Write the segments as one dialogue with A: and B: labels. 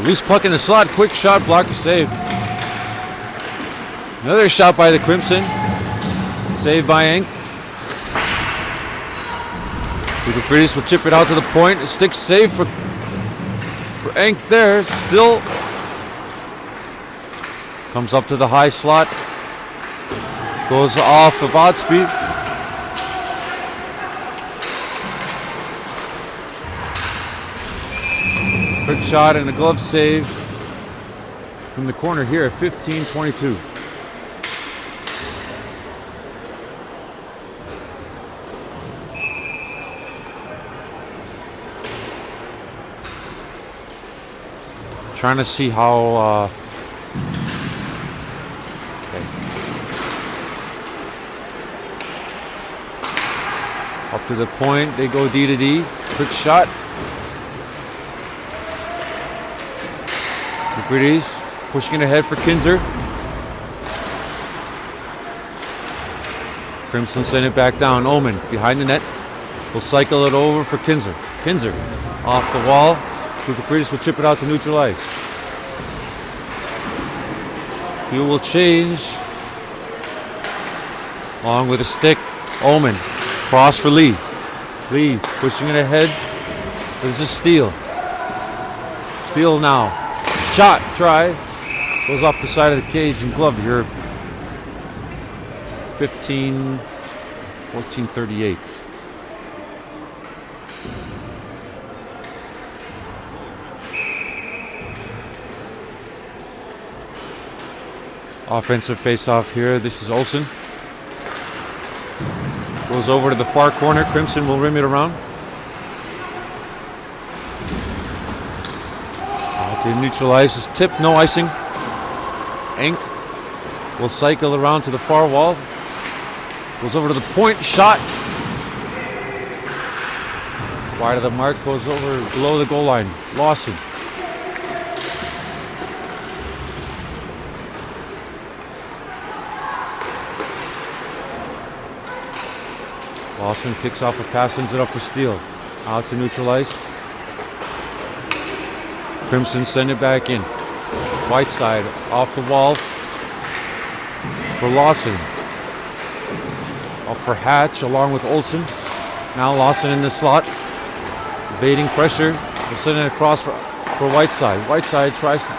A: Loose puck in the slot. Quick shot. Blocker saved. Another shot by the Crimson. Saved by Enk. Lukafridis will chip it out to the point. A stick save for Enk there. Still comes up to the high slot. Goes off of odd speed. Quick shot and a glove save from the corner here at 15-22. Trying to see how up to the point, they go D to D. Quick shot. Lukafridis pushing it ahead for Kinzer. Crimson send it back down. Omen behind the net. Will cycle it over for Kinzer. Kinzer off the wall. Lukafridis will chip it out to neutral ice. He will change. Along with a stick. Omen. Cross for Lee. Lee pushing it ahead. There's a steal. Steal now. Shot. Try. Goes off the side of the cage and glove here. 14-38. Offensive face-off here. This is Olsen. Goes over to the far corner. Crimson will rim it around. To neutralize his tip. No icing. Enk will cycle around to the far wall. Goes over to the point. Shot. Wide of the mark. Goes over below the goal line. Lawson. Lawson picks off a pass, sends it up for Steele. Out to neutral ice. Crimson send it back in. Whiteside off the wall for Lawson. Up for Hatch along with Olsen. Now Lawson in the slot. Evading pressure. We'll send it across for Whiteside. Whiteside tries to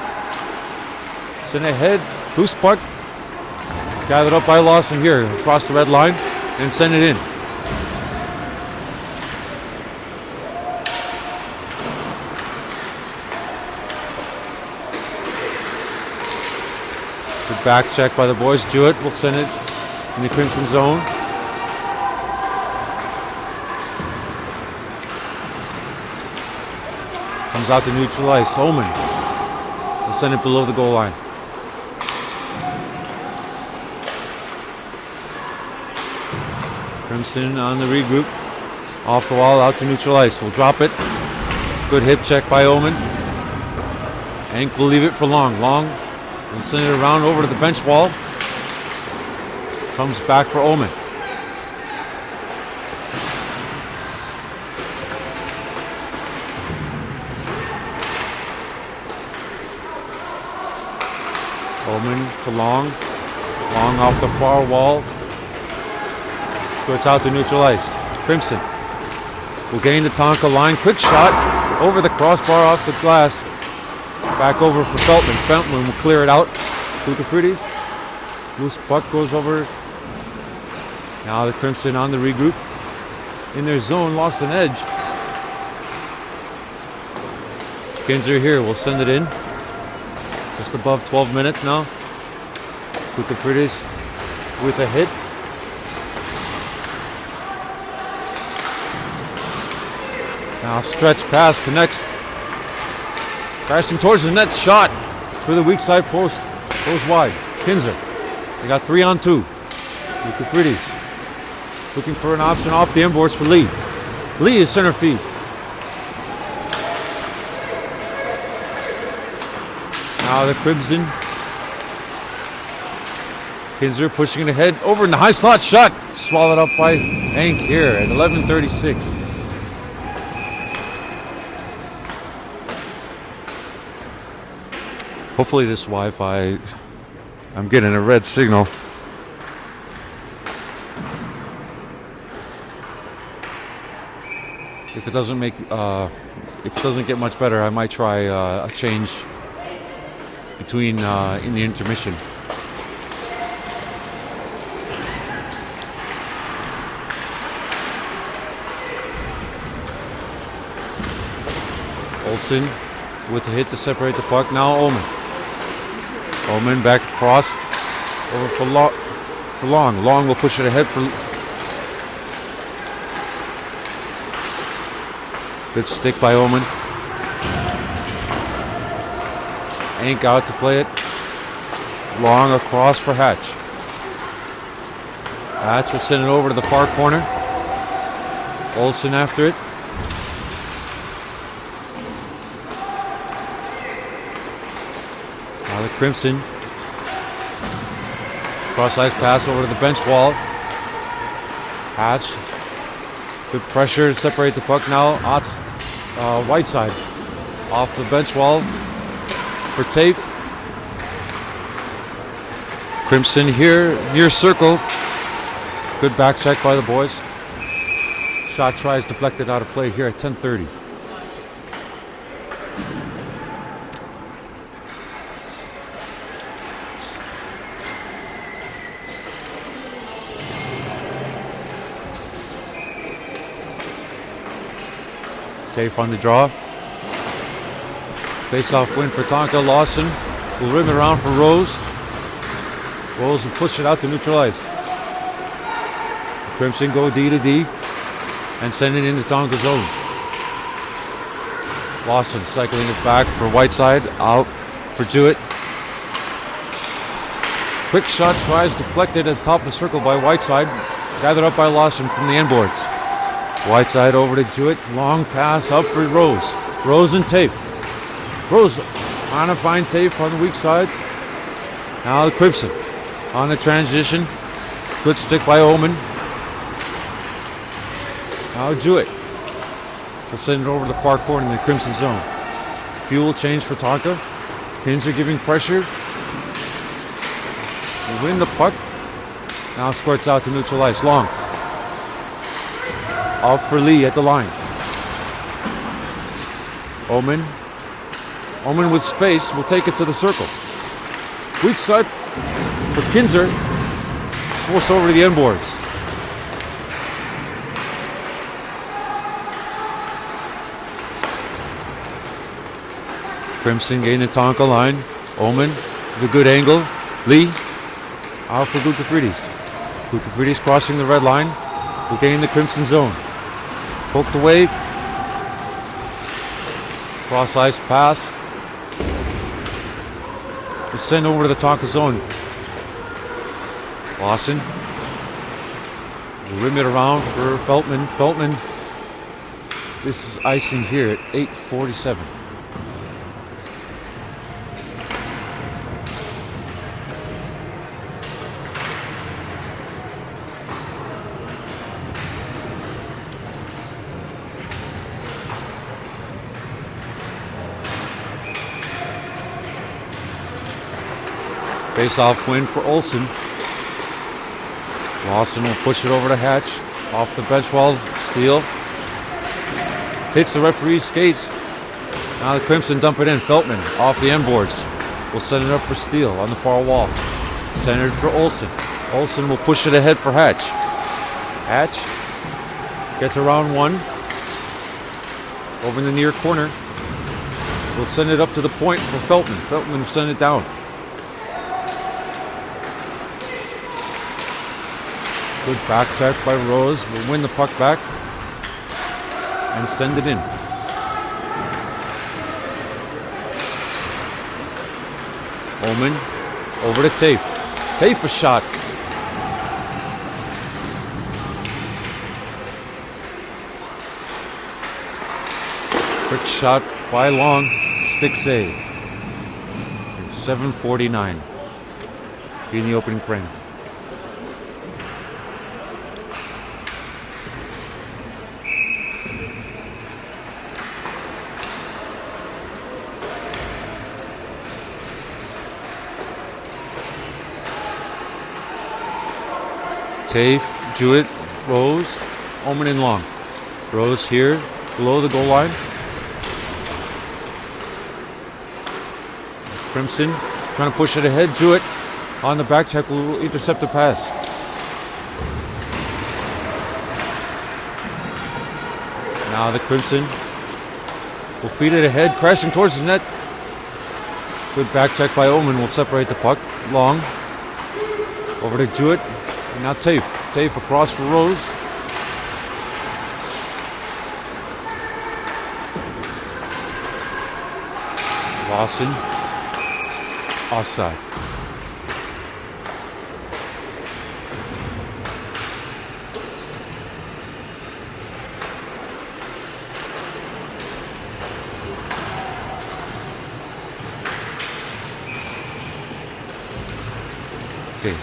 A: send it ahead. Loose puck. Gathered up by Lawson here across the red line and send it in. Back check by the boys. Jewett will send it in the Crimson zone. Comes out to neutral ice. Omen will send it below the goal line. Crimson on the regroup. Off the wall, out to neutral ice. Will drop it. Good hip check by Omen. Enk will leave it for Long. Long will send it around over to the bench wall. Comes back for Omen. Omen to Long. Long off the far wall. Squirts out to neutral ice. Crimson will gain the Tonka line. Quick shot over the crossbar off the glass. Back over for Feltman. Feltman will clear it out. Lukafridis. Loose puck goes over. Now the Crimson on the regroup. In their zone, lost an edge. Kinzer here will send it in. Just above 12 minutes now. Lukafridis with a hit. Now stretch pass connects. Crashing towards the net, shot for the weak side post. Goes wide. Kinzer. They got 3-on-2. Lukafridis looking for an option off the inboards for Lee. Lee is center feed. Now the Crimson. Kinzer pushing it ahead over in the high slot. Shot swallowed up by Enk here at 11:36. Hopefully this Wi-Fi, I'm getting a red signal. If it doesn't get much better, I might try a change between in the intermission. Olsen with a hit to separate the puck. Now Omen. Omen back across. Over for Long. Long will push it ahead for... Good stick by Omen. Ain't out to play it. Long across for Hatch. Hatch will send it over to the far corner. Olsen after it. Now the Crimson. Cross ice pass over to the bench wall. Hatch. Good pressure to separate the puck now. Whiteside off the bench wall for Tafe. Crimson here near circle. Good back check by the boys. Shot tries deflected out of play here at 10:30. Tafe on the draw. Face-off win for Tonka. Lawson will rim it around for Rose. Rose will push it out to neutral ice. Crimson go D to D and send it into Tonka zone. Lawson cycling it back for Whiteside. Out for Jewett. Quick shot tries deflected at the top of the circle by Whiteside. Gathered up by Lawson from the end boards. Whiteside over to Jewett. Long pass up for Rose. Rose and Tafe. Rose on to find Tafe on the weak side. Now the Crimson on the transition. Good stick by Omen. Now Jewett will send it over to the far corner in the Crimson zone. Fuel change for Tonka. Kinzer giving pressure. Will win the puck. Now squirts out to neutral ice. Long. Off for Lee at the line. Omen. Omen with space will take it to the circle. Weak side for Kinzer. It's forced over to the end boards. Crimson gain the Tonka line. Omen with a good angle. Lee out for Gukafridis. Gukafridis crossing the red line. Will gain the Crimson zone. Poked away. Cross ice pass. It's sent over to the Tonka zone. Lawson. Will rim it around for Feltman. Feltman. This is icing here at 8:47. Face-off win for Olsen. Lawson will push it over to Hatch. Off the bench wall, steal. Hits the referee's skates. Now the Crimson dump it in. Feltman off the end boards. Will send it up for Steele on the far wall. Centered for Olsen. Olsen will push it ahead for Hatch. Hatch gets around one. Over in the near corner. Will send it up to the point for Feltman. Feltman will send it down. Good back check by Rose. Will win the puck back and send it in. Omen over to Tafe. Tafe a shot. Quick shot by Long. Stick save. 7:49 in the opening frame. Tafe, Jewett, Rose, Omen and Long. Rose here, below the goal line. Crimson trying to push it ahead. Jewett on the back check will intercept the pass. Now the Crimson will feed it ahead, crashing towards the net. Good back check by Omen will separate the puck. Long over to Jewett. And now Tafe. Tafe across for Rose. Lawson. Offside. Okay,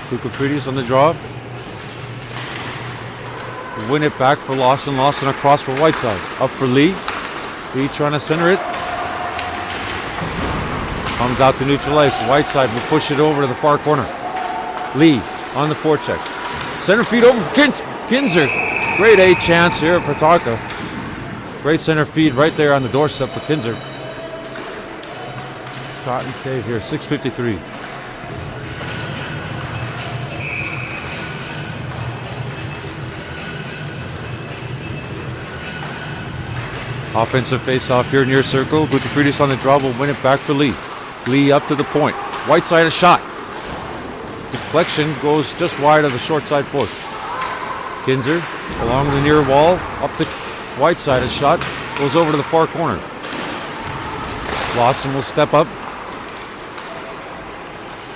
A: Kukafridis on the draw. Win it back for Lawson. Lawson across for Whiteside. Up for Lee. Lee trying to center it. Comes out to neutral ice. Whiteside will push it over to the far corner. Lee on the forecheck. Center feed over for Kinzer. Great A chance here for Tonka. Great center feed right there on the doorstep for Kinzer. Shot and save here. 6:53. Offensive face-off here near circle. Bukafridis on the draw will win it back for Lee. Lee up to the point. Whiteside a shot. Deflection goes just wide of the short side post. Kinzer along the near wall. Up to Whiteside a shot. Goes over to the far corner. Lawson will step up.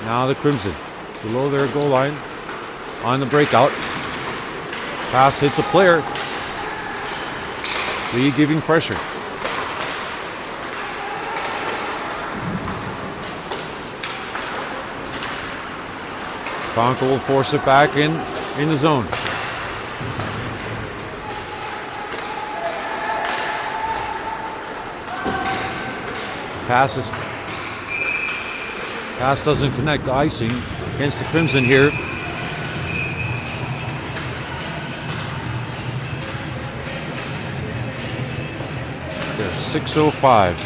A: Now the Crimson below their goal line on the breakout. Pass hits a player. Lee giving pressure. Tonka will force it back in the zone. Pass doesn't connect. The icing against the Crimson here. There's 6:05.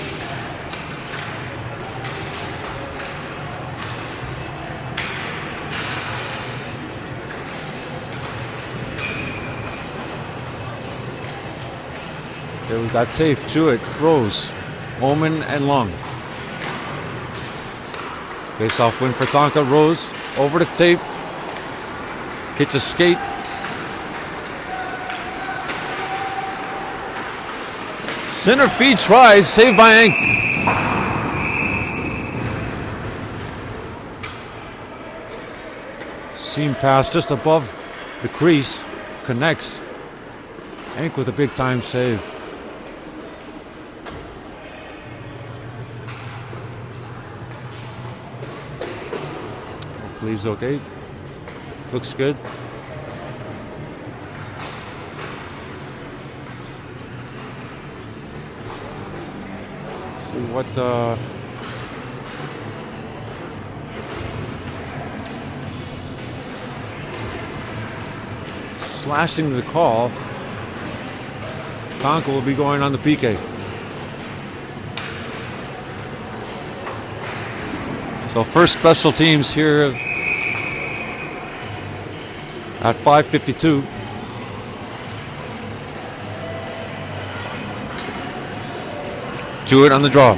A: There we got Tafe, Jewett, Rose, Omen, and Long. Face-off win for Tonka. Rose over to Tafe. Hits a skate. Center feed tries, saved by Ank. Seam pass just above the crease, connects. Ank with a big time save. Hopefully he's okay. Looks good. What slashing the call. Tonka will be going on the PK. So first special teams here at 5:52. Jewett on the draw.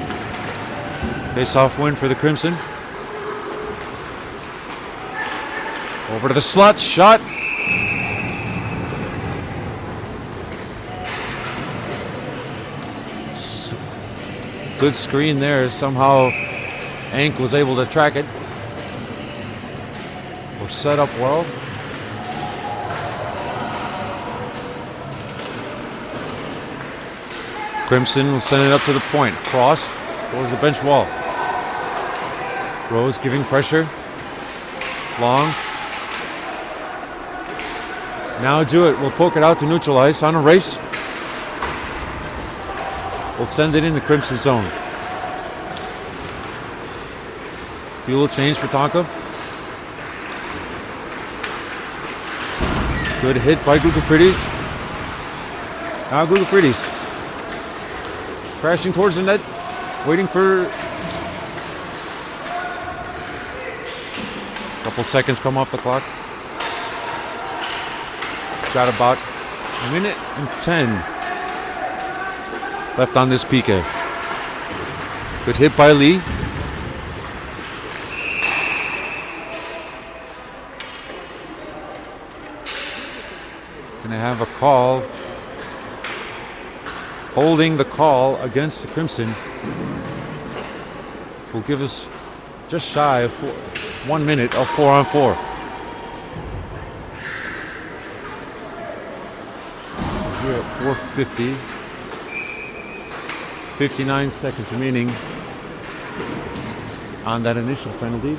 A: Face-off win for the Crimson. Over to the slot. Shot. Good screen there. Somehow Ank was able to track it. Or set up well. Crimson will send it up to the point. Cross towards the bench wall. Rose giving pressure. Long. Now Jewett will poke it out to neutral ice on a race. Will send it in the Crimson zone. Fuel change for Tonka. Good hit by Gugafridis. Now Gugafridis crashing towards the net, waiting for a couple seconds come off the clock. Got about a minute and 10 left on this PK. Good hit by Lee. Gonna have a call. Holding the call against the Crimson will give us just shy of 1 minute of 4-on-4. We're at 4:50. 59 seconds remaining on that initial penalty.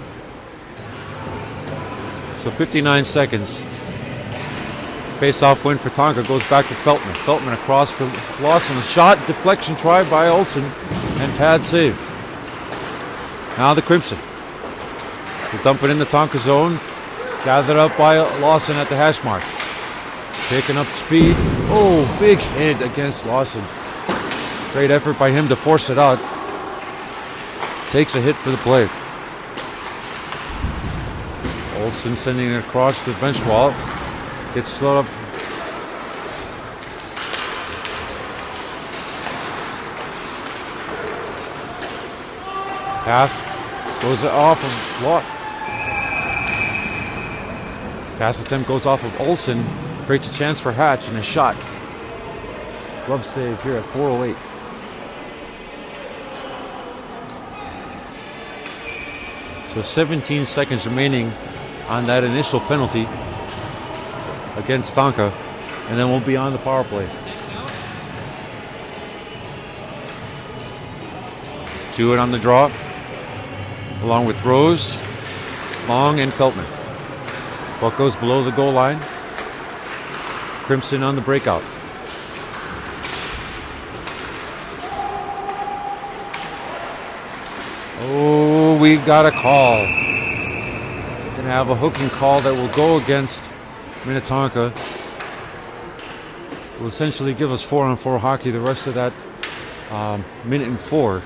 A: So 59 seconds. Face-off win for Tonka goes back to Feltman. Feltman across for Lawson. A shot, deflection try by Olsen, and pad save. Now the Crimson will dump it in the Tonka zone. Gathered up by Lawson at the hash marks. Picking up speed. Oh, big hit against Lawson. Great effort by him to force it out. Takes a hit for the play. Olsen sending it across the bench wall. Gets slowed up. Pass goes off of what? Pass attempt goes off of Olsen. Creates a chance for Hatch and a shot. Glove save here at 4:08. So 17 seconds remaining on that initial penalty against Tonka, and then we'll be on the power play. Jewett on the draw, along with Rose, Long, and Feltman. Puck goes below the goal line. Crimson on the breakout. Oh, we got a call. We're going to have a hooking call that will go against Minnetonka. Will essentially give us 4-on-4 hockey the rest of that minute and 4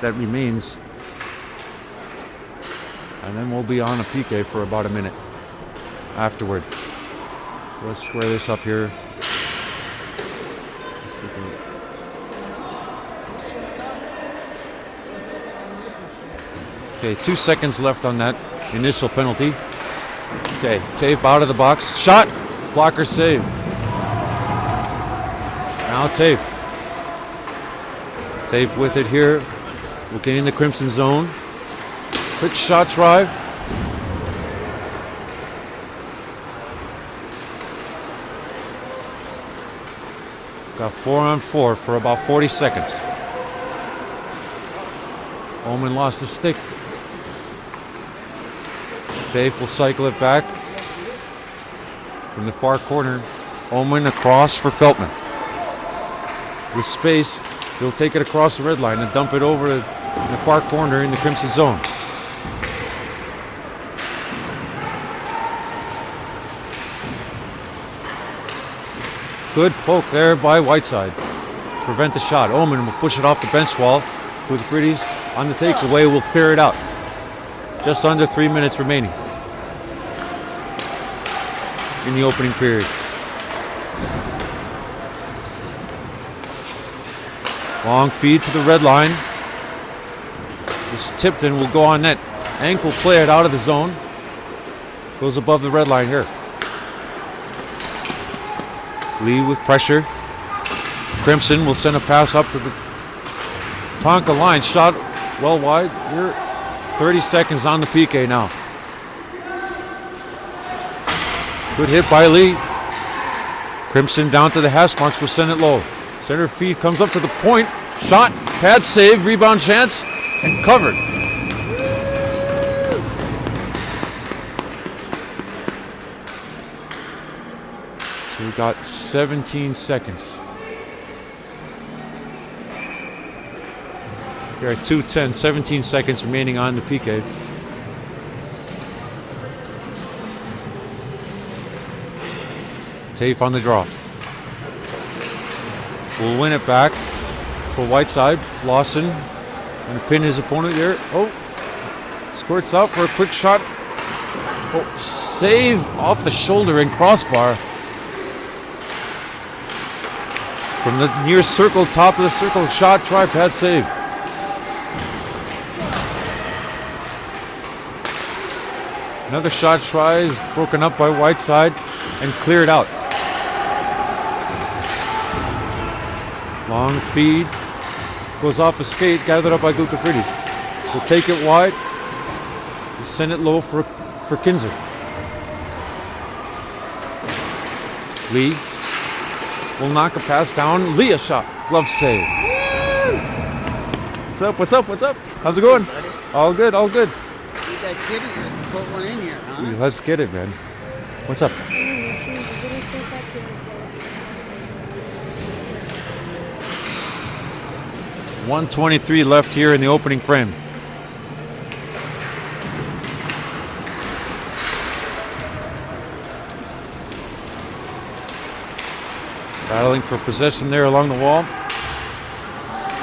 A: that remains. And then we'll be on a PK for about a minute afterward. So let's square this up here. Okay, 2 seconds left on that initial penalty. Okay, Tafe out of the box. Shot! Blocker save. Now Tafe. Tafe with it here. We'll gain the Crimson zone. Quick shot try. Got 4-on-4 for about 40 seconds. Omen lost the stick. Tafe will cycle it back from the far corner. Omen across for Feltman. With space, he'll take it across the red line and dump it over in the far corner in the Crimson zone. Good poke there by Whiteside. Prevent the shot. Omen will push it off the bench wall with Friddies on the takeaway. Will clear it out. Just under 3 minutes remaining in the opening period. Long feed to the red line. This Tipton will go on net. Ankle play it out of the zone. Goes above the red line here. Lee with pressure. Crimson will send a pass up to the Tonka line. Shot well wide. We're 30 seconds on the PK now. Good hit by Lee. Crimson down to the hash marks. Will send it low. Center feed comes up to the point. Shot. Pad save. Rebound chance. And covered. So we got 17 seconds. Here at 2:10, 17 seconds remaining on the PK. Tafe on the draw. Will win it back for Whiteside. Lawson going to pin his opponent here. Oh, squirts out for a quick shot. Oh, save off the shoulder and crossbar. From the near circle, top of the circle, shot, try, pad save. Another shot try is broken up by Whiteside and cleared out. Long feed. Goes off a skate, gathered up by Glukafridis. Will take it wide. Will send it low for Kinzer. Lee will knock a pass down. Lee a shot. Glove save. What's up? What's up? What's up? How's it going? All good. All good.
B: You got kidding us to put one in here, huh?
A: Let's get it, man. What's up? 1:23 left here in the opening frame. Battling for possession there along the wall.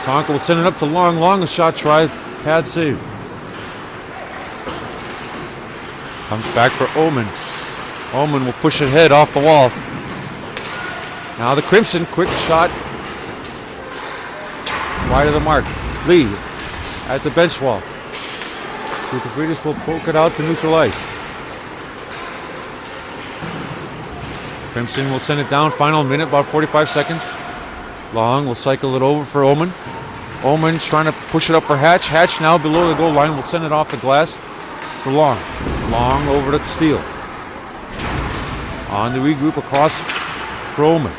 A: Tonka will send it up to Long. Long, a shot try, pad save. Comes back for Oman. Oman will push it head off the wall. Now the Crimson, quick shot. Wide of the mark. Lee at the bench wall. Glukafridis will poke it out to neutral ice. Crimson will send it down. Final minute, about 45 seconds. Long will cycle it over for Oman. Oman trying to push it up for Hatch. Hatch now below the goal line will send it off the glass for Long. Long over to Steele. On the regroup across for Oman.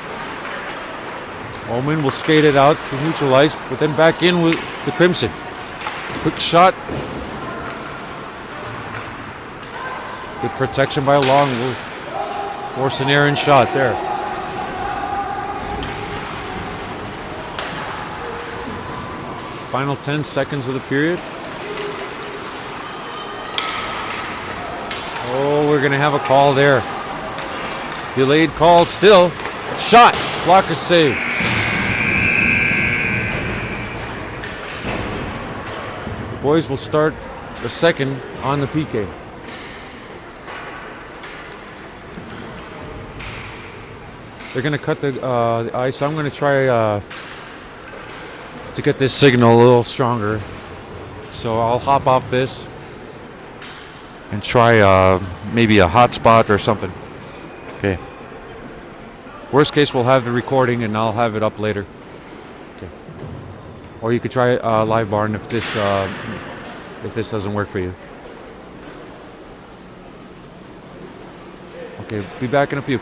A: Oman will skate it out to neutral ice, but then back in with the Crimson. Quick shot. Good protection by Long. Will force an errant shot there. Final 10 seconds of the period. Oh, we're going to have a call there. Delayed call still. Shot. Blocker save. The boys will start the second on the PK. They're going to cut the ice. I'm going to try to get this signal a little stronger. So I'll hop off this and try maybe a hotspot or something. Okay. Worst case, we'll have the recording and I'll have it up later. Okay. Or you could try live barn if this doesn't work for you. Okay, be back in a few.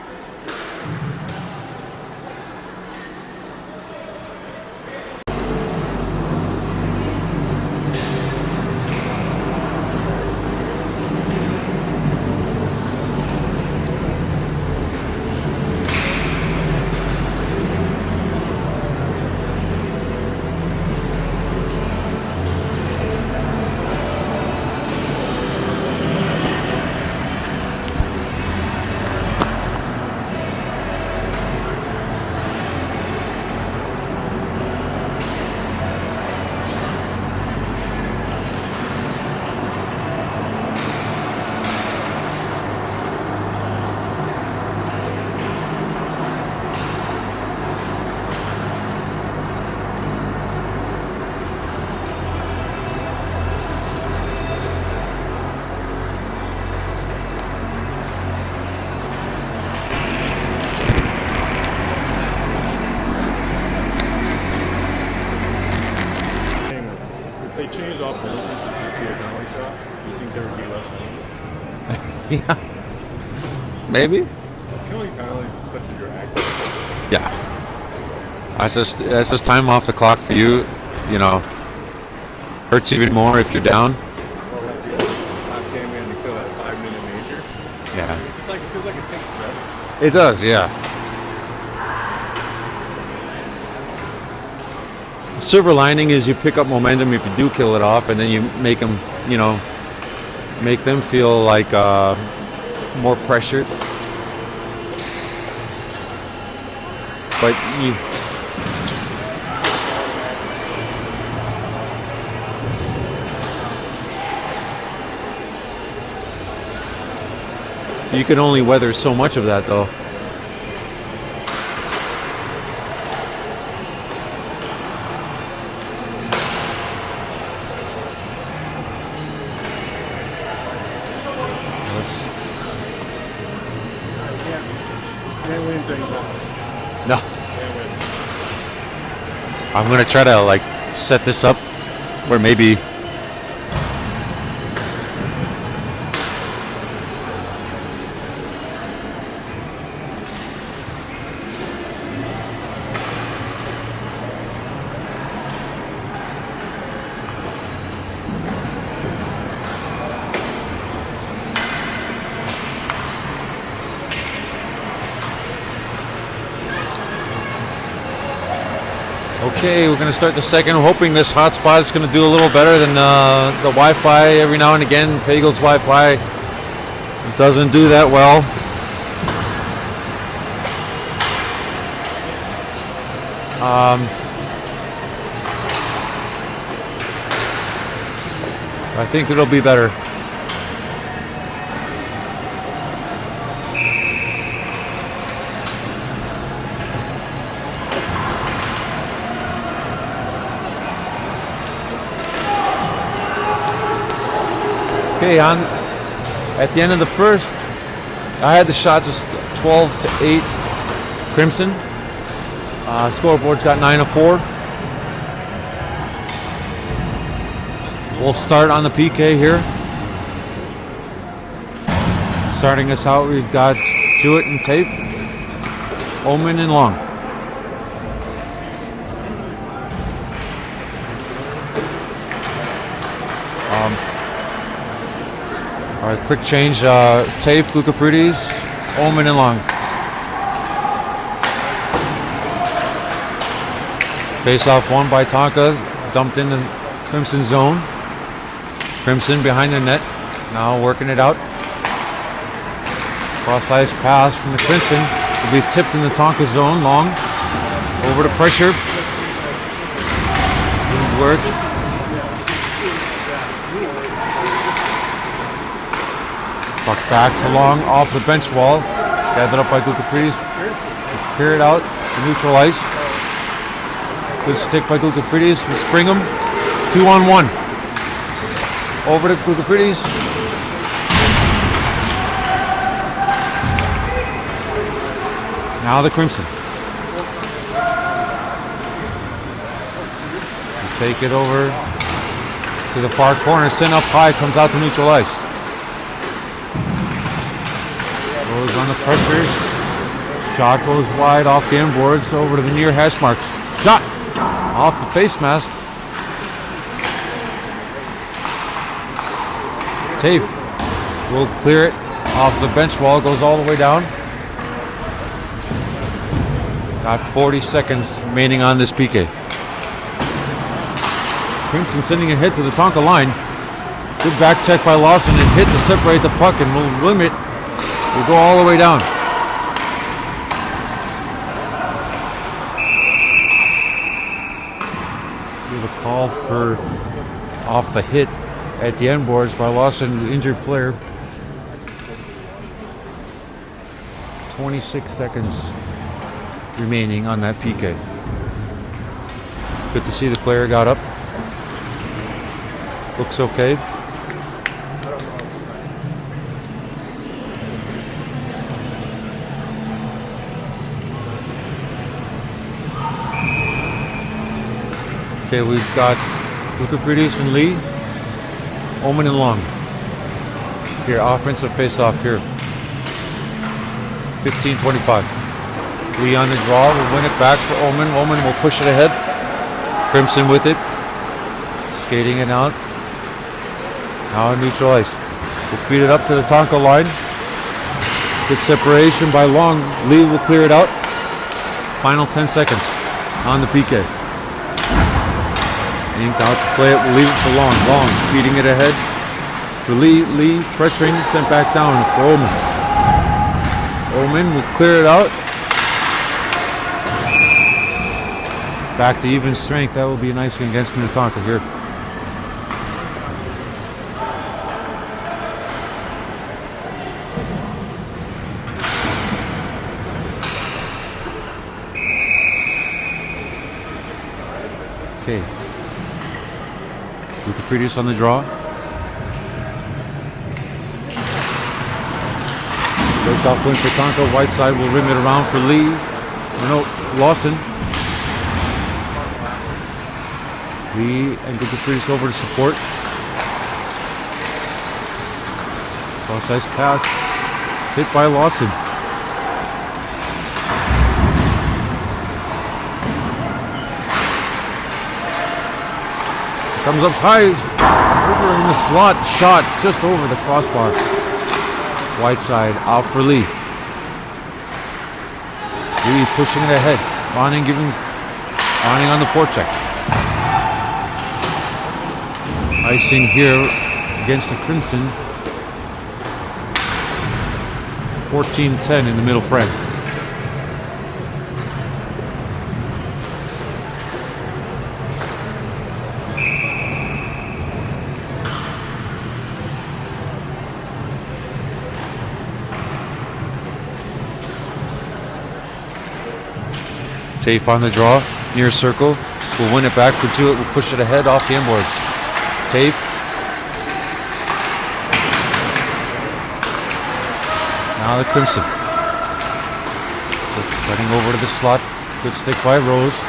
A: Yeah, maybe.
C: Killing penalty is such a drag.
A: Yeah, that's just time off the clock for you. You know, hurts even more if you're down.
C: Well, like the last game we had to kill that 5-minute major.
A: Yeah,
C: It feels like it takes forever.
A: it does. Yeah. The silver lining is you pick up momentum if you do kill it off, and then you make them, make them feel like more pressured. but you can only weather so much of that, though.
C: Can't win until you know.
A: No.
C: Can't win.
A: I'm gonna try to like set this up where maybe okay, we're going to start the second. I'm hoping this hotspot is going to do a little better than the Wi-Fi every now and again. Pagel's Wi-Fi doesn't do that well. I think it'll be better. Okay, at the end of the first, I had the shots of 12-8 Crimson. Scoreboard's got 9-4. We'll start on the PK here. Starting us out, we've got Jewett and Tafe, Omen and Long. All right, quick change. Tafe, Glucofruities, Omen and Long. Face off one by Tonka, dumped in the Crimson zone. Crimson behind the net, now working it out. Cross ice pass from the Crimson will be tipped in the Tonka zone. Long over to pressure. Good work. Puck back to Long off the bench wall. Gathered up by Glucofrides. Carried out to neutral ice. Good stick by Glucofrides with Springham. 2-on-1. Over to Glucofrides. Now the Crimson. Take it over to the far corner. Sent up high. Comes out to neutral ice. Goes on the pressure. Shot goes wide off the inboards over to the near hash marks. Shot off the face mask. Tafe will clear it off the bench wall. Goes all the way down. Got 40 seconds remaining on this PK. Crimson sending ahead to the Tonka line. Good back check by Lawson and hit to separate the puck and will limit. Will go all the way down. Give a call for off the hit at the end boards by Lawson, injured player. 26 seconds remaining on that PK. Good to see the player got up. Looks okay. Okay, we've got Glucofrides and Lee, Omen and Long. Here, offensive face-off here. 15-25. Lee on the draw, will win it back for Omen. Omen will push it ahead. Crimson with it. Skating it out. Now in neutral ice. We'll feed it up to the Tonka line. Good separation by Long. Lee will clear it out. Final 10 seconds on the PK. Ink out to play it. We'll leave it for Long. Long feeding it ahead for Lee. Lee pressuring, sent back down for Omen. Omen will clear it out. back to even strength. That would be a nice one against Minnetonka here. Okay. Lucafridis on the draw. Goes off wing for Tonka. Whiteside will rim it around for Lee. No, Lawson. Lee and Lucafridis over to support. Cross-ice pass. Hit by Lawson. Comes up high, over in the slot, shot just over the crossbar. Whiteside out for Lee. Lee pushing it ahead. Ronning on the forecheck. Icing here against the Crimson. 14-10 in the middle frame. Tafe on the draw, near circle. We'll win it back for Jewett. We'll push it ahead off the inboards. Tafe. Now the Crimson. Cutting over to the slot. Good stick by Rose.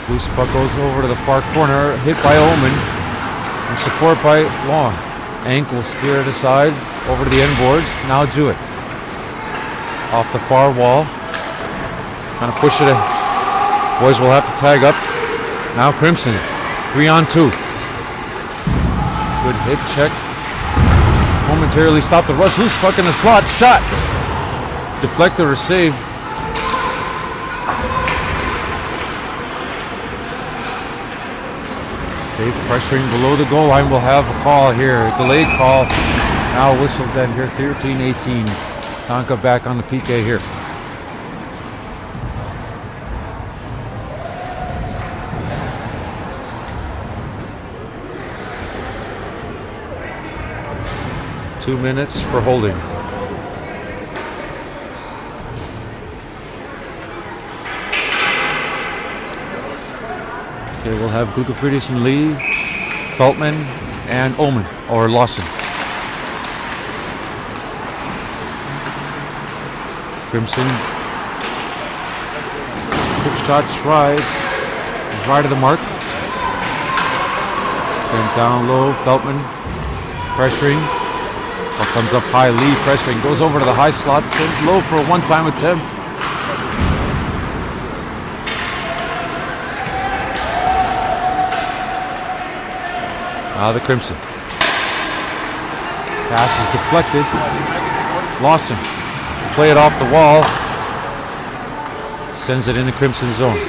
A: Loose puck goes over to the far corner. Hit by Omen. And support by Long. Ank will steer it aside over to the inboards. Now Jewett. Off the far wall. Trying to push it in. Boys will have to tag up. Now Crimson. 3-on-2. Good hip check. Momentarily stopped the rush. Loose puck in the slot. Shot. Deflected or saved. Tafe pressuring below the goal line. We'll have a call here. A delayed call. Now whistled then here. 13-18. Tonka back on the PK here. Two minutes for holding. Okay, we'll have Lucafridis and Lee, Feltman, and Omen, or Lawson. Crimson. Quick shot tried. He's right of the mark. Sent down low. Feltman pressuring. Ball comes up high. Lee pressuring. Goes over to the high slot. Sent low for a one-time attempt. Now the Crimson. Pass is deflected. Lawson. Play it off the wall. Sends it in the Crimson zone.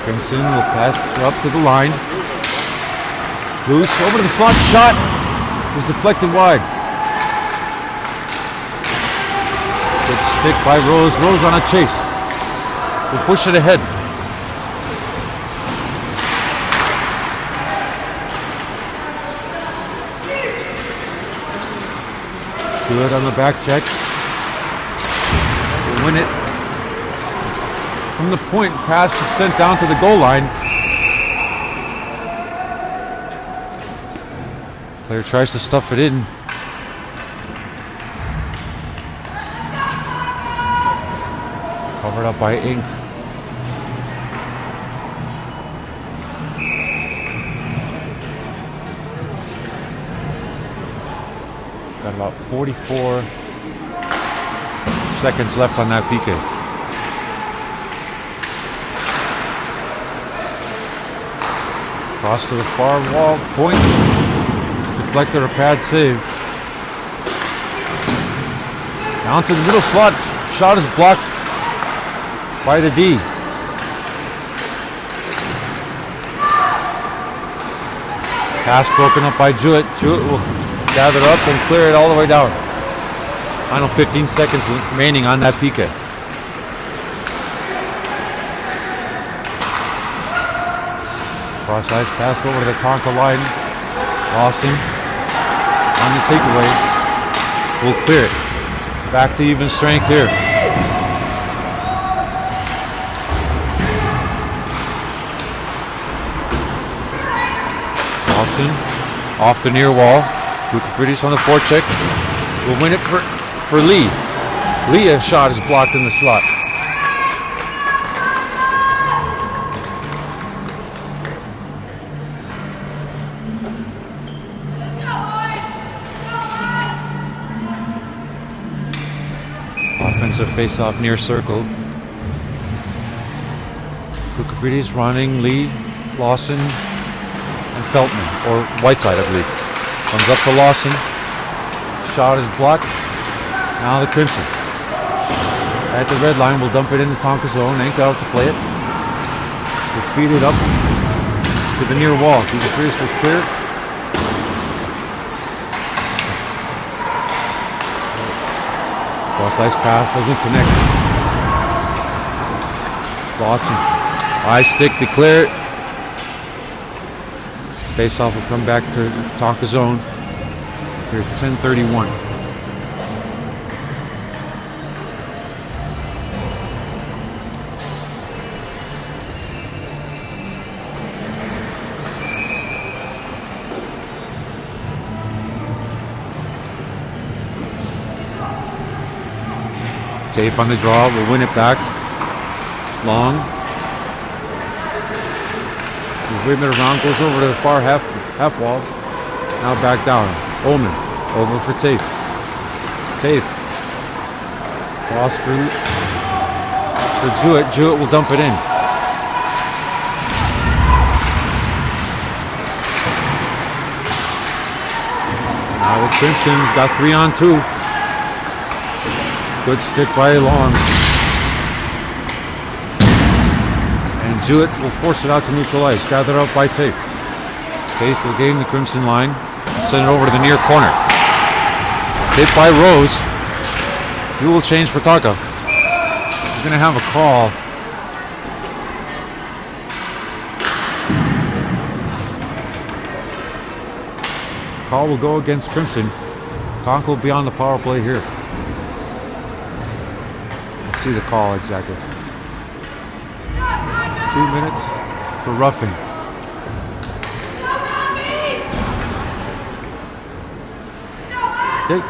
A: Crimson will pass up to the line. Loose over to the slot. Shot is deflected wide. Good stick by Rose. Rose on a chase. We'll push it ahead. Good on the back check. We'll win it. From the point, pass is sent down to the goal line. Player tries to stuff it in. Covered up by Ink. Got about 44 seconds left on that PK. Cross to the far wall, point. Deflected or pad save. Down to the middle slot. Shot is blocked by the D. Pass broken up by Jewett. Jewett will gather up and clear it all the way down. Final 15 seconds remaining on that PK. Cross ice pass over to the Tonka line. Lawson on the takeaway. Will clear it. Back to even strength here. Lawson off the near wall. Lukafridis on the forecheck. Will win it for Lee. Leah's shot is blocked in the slot. Offensive face-off near circle. Lukafridis running, Lee, Lawson, and Feltman, or Whiteside, I believe. Comes up to Lawson. Shot is blocked. Now the Crimson. At the red line, will dump it in the Tonka zone. Ain't out to play it. Will feed it up to the near wall. Lukafridis will clear. Cross ice pass doesn't connect. Lawson. High stick to clear it. Face off will come back to Tonka zone. Here at 10:31. Tape on the draw, will win it back. Long. Wave it around, goes over to the far half wall. Now back down. Ullman over for Tape. Tape. Cross for Jewett. Jewett will dump it in. Now the Crimson's got 3-on-2. Good stick by Long. And Jewett will force it out to neutral ice. Gathered up by Tape. Tape will gain the Crimson line. Send it over to the near corner. Hit by Rose. Fuel change for Tonka. We're going to have a call. Call will go against Crimson. Tonka will be on the power play here. Let's see the call exactly. 2 minutes for roughing. Hey.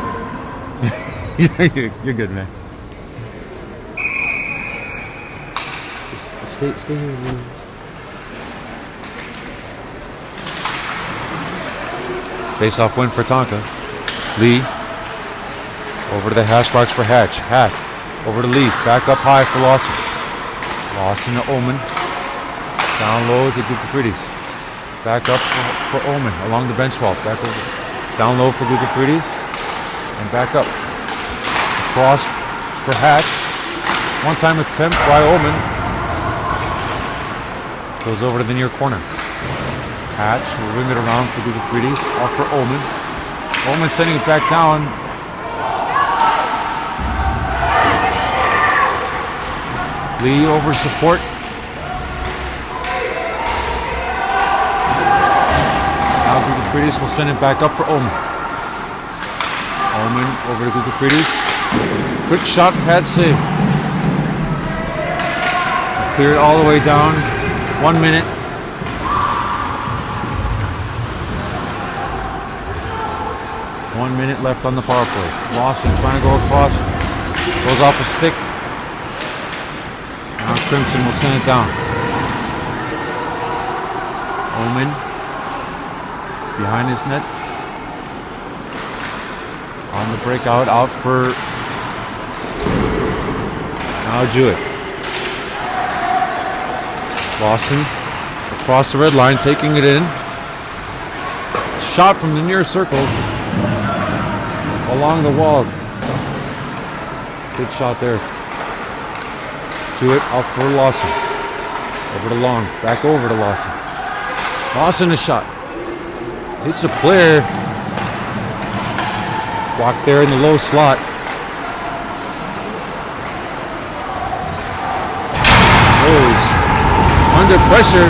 A: You're good, man. Stay here, man. Face-off win for Tonka. Lee. Over to the hash marks for Hatch. Hatch. Over to Lee. Back up high for Lawson. Lawson to Ullman. Down low to Lukafridis. Back up for Ullman along the bench wall. Back over. Down low for Lukafridis. And back up. Cross for Hatch. One-time attempt by Ullman. Goes over to the near corner. Hatch will ring it around for Lukafridis. Off for Ullman. Ullman sending it back down. Lee over support. Now Lukafridis will send it back up for Ullman. Ullman over to Lukafridis. Quick shot, pad save. Clear it all the way down. 1 minute. One minute left on the power play. Lawson trying to go across. Goes off a stick. Now Crimson will send it down. Ullman behind his net. On the breakout, out for now Jewett. Lawson across the red line, taking it in. Shot from the near circle. Along the wall. Good shot there. Jewett out for Lawson. Over to Long. Back over to Lawson. Lawson a shot. Hits a player. Blocked there in the low slot. under pressure.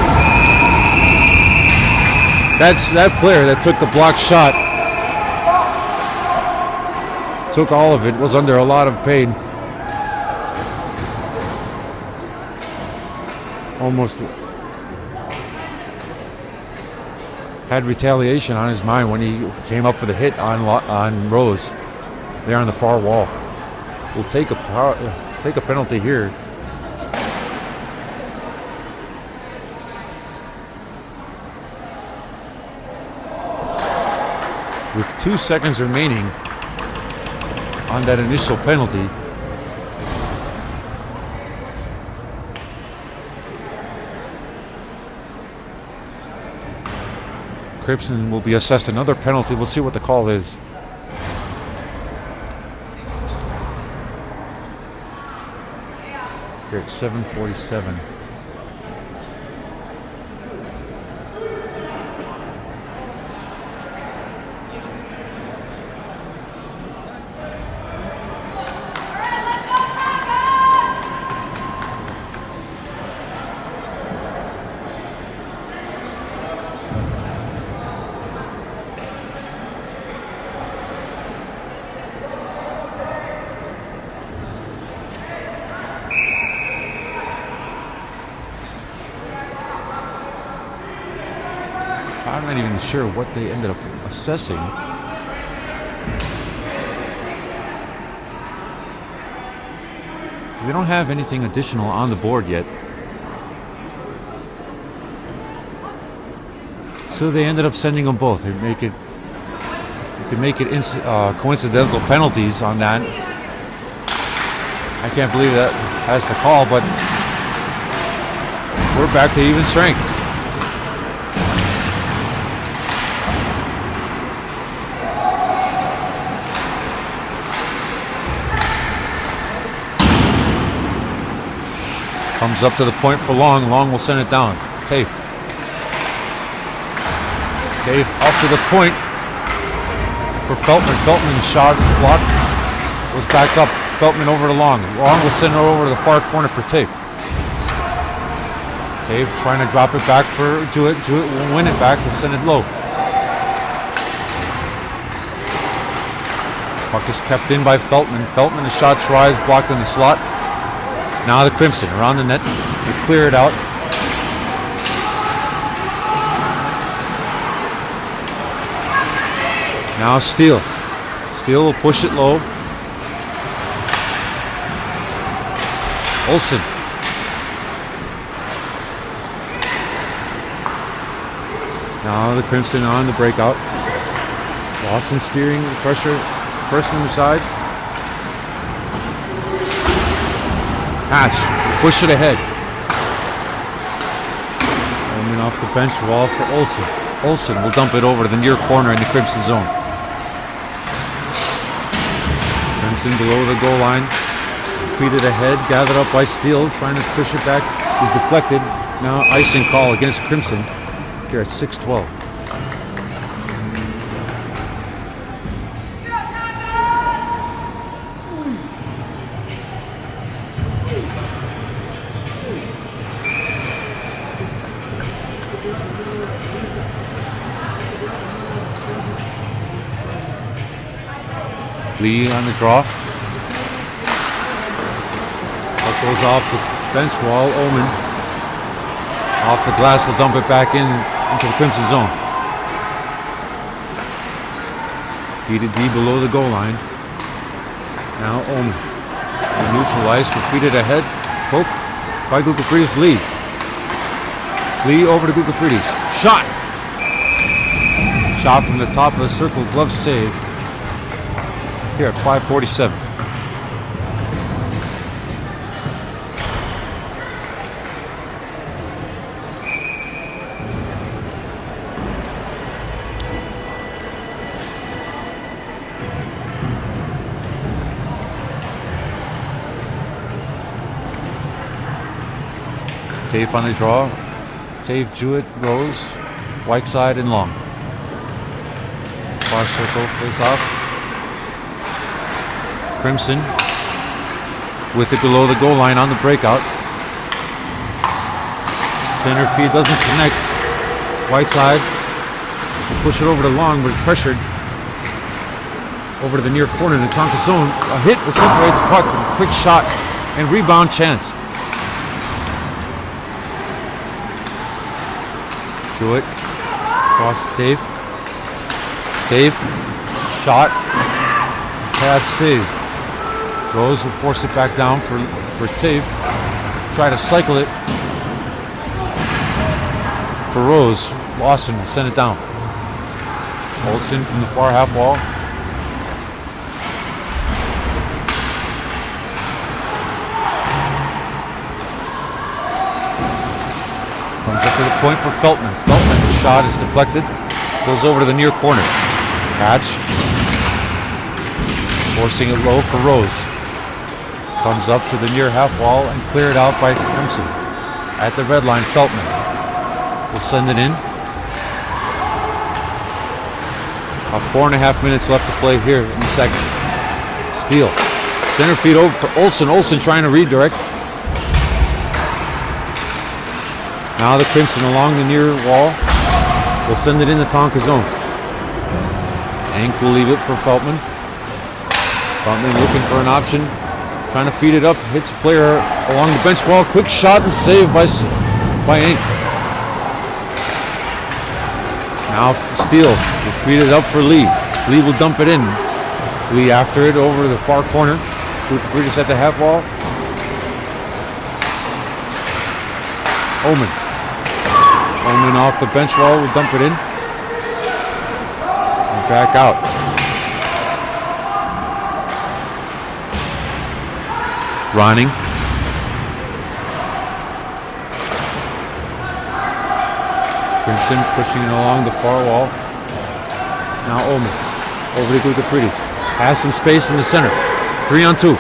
A: That's that player that took the block shot. Took all of it, was under a lot of pain. Almost had retaliation on his mind when he came up for the hit on Rose there on the far wall. We'll take a penalty here. With 2 seconds remaining on that initial penalty. Crimson will be assessed another penalty. We'll see what the call is. Here at 7:47. I'm not even sure what they ended up assessing. They don't have anything additional on the board yet. So they ended up sending them both. They make it coincidental penalties on that. I can't believe that's the call, but we're back to even strength. Comes up to the point for Long. Long will send it down. Tafe. Tafe up to the point for Feltman. Feltman's shot is blocked. Was back up. Feltman over to Long. Long will send it over to the far corner for Tafe. Tafe trying to drop it back for Jewett. Jewett will win it back. Will send it low. Puck is kept in by Feltman. Feltman, the shot tries, blocked in the slot. Now the Crimson around the net. They clear it out. Now Steele. Steele will push it low. Olsen. Now the Crimson on the breakout. Lawson steering the pressure. First on the side. Hatch, push it ahead. Coming off the bench wall for Olsen. Olsen will dump it over to the near corner in the Crimson zone. Crimson below the goal line. Feed it ahead, gathered up by Steele, trying to push it back. Is deflected. Now icing call against Crimson. Here at 6:12. Lee on the draw. Puck goes off the bench wall. Omen off the glass will dump it back into the Crimson zone. D to D below the goal line. Now Omen neutralized, defeated ahead, poked by Gukafridis. Lee. Lee over to Gukafridis. Shot! Shot from the top of the circle, glove save. Here at 5:47. Tafe on the draw. Tafe, Jewett, Rose, Whiteside, and Long. Far circle, face off. Crimson with it below the goal line on the breakout. Center feed doesn't connect. Right side. Push it over to Long, but pressured. Over to the near corner in the Tonka zone. A hit will separate the puck. Quick shot and rebound chance. Jewett. Cross to Dave. Dave. Shot. Bad save. Rose will force it back down for Tave. Try to cycle it for Rose. Lawson will send it down. Olsen from the far half wall. Comes up to the point for Feltman. Feltman's shot is deflected. Goes over to the near corner. Hatch. Forcing it low for Rose. Comes up to the near half wall and cleared out by Crimson. At the red line, Feltman will send it in. 4.5 minutes left to play here in the second. Steele. Center feed over for Olsen. Olsen trying to redirect. Now the Crimson along the near wall will send it in the Tonka zone. Hank will leave it for Feltman. Feltman looking for an option. Trying to feed it up. Hits a player along the bench wall. Quick shot and save by Hank. Now Steele will feed it up for Lee. Lee will dump it in. Lee after it over to the far corner. Lucas at the half wall. Omen. Omen off the bench wall will dump it in. And back out. Ronning. Crimson pushing it along the far wall. Now Omen. Over to Gugafridis. Has some space in the center. 3-on-2.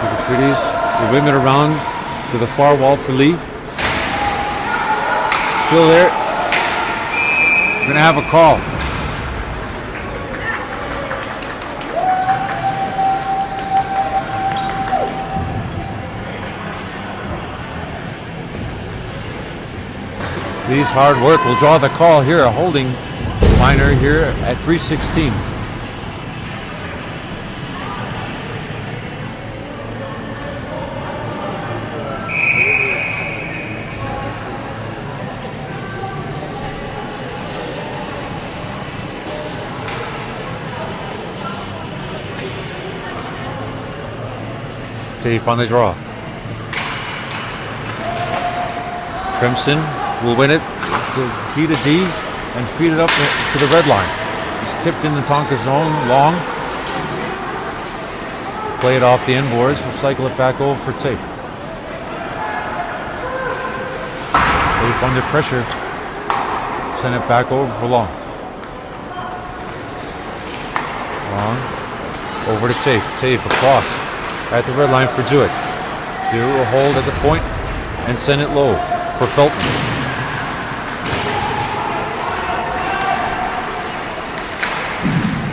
A: Gugafridis will whip it around to the far wall for Lee. Still there. We're going to have a call. Lee's hard work will draw the call here, a holding minor here at 3:16. Tafe on the draw. Crimson will win it to D and feed it up to the red line. It's tipped in the Tonka zone, Long. Play it off the end boards, we'll cycle it back over for Tafe. Tafe under pressure. Send it back over for Long. Long. Over to Tafe. Tafe across at the red line for Jewett. Jewett will hold at the point and send it low for Feltman.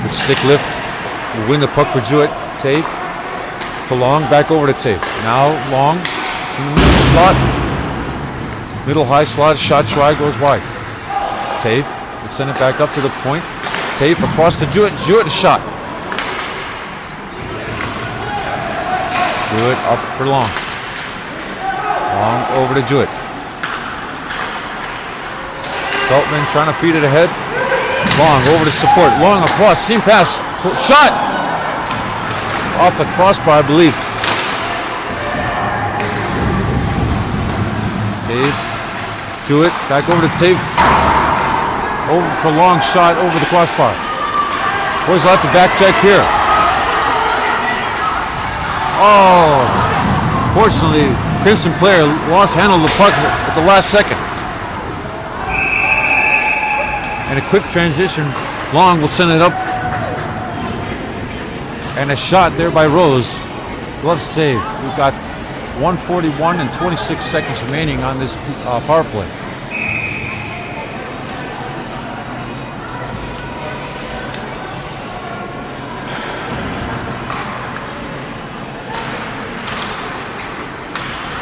A: Good stick lift. Will win the puck for Jewett. Tafe to Long. Back over to Tafe. Now Long from the middle slot. Middle high slot. Shot try goes wide. Tafe will send it back up to the point. Tafe across to Jewett. Jewett a shot. Jewett up for Long. Long over to Jewett. Feltman trying to feed it ahead. Long over to support. Long across. Seam pass. Shot! Off the crossbar, I believe. Tafe. Jewett. Back over to Tafe. Over for Long. Shot over the crossbar. Boys will have to back check here. Oh! Fortunately, Crimson player lost handle of the puck at the last second. And a quick transition. Long will send it up. And a shot there by Rose. Glove save. We've got 1:41 and 26 seconds remaining on this power play.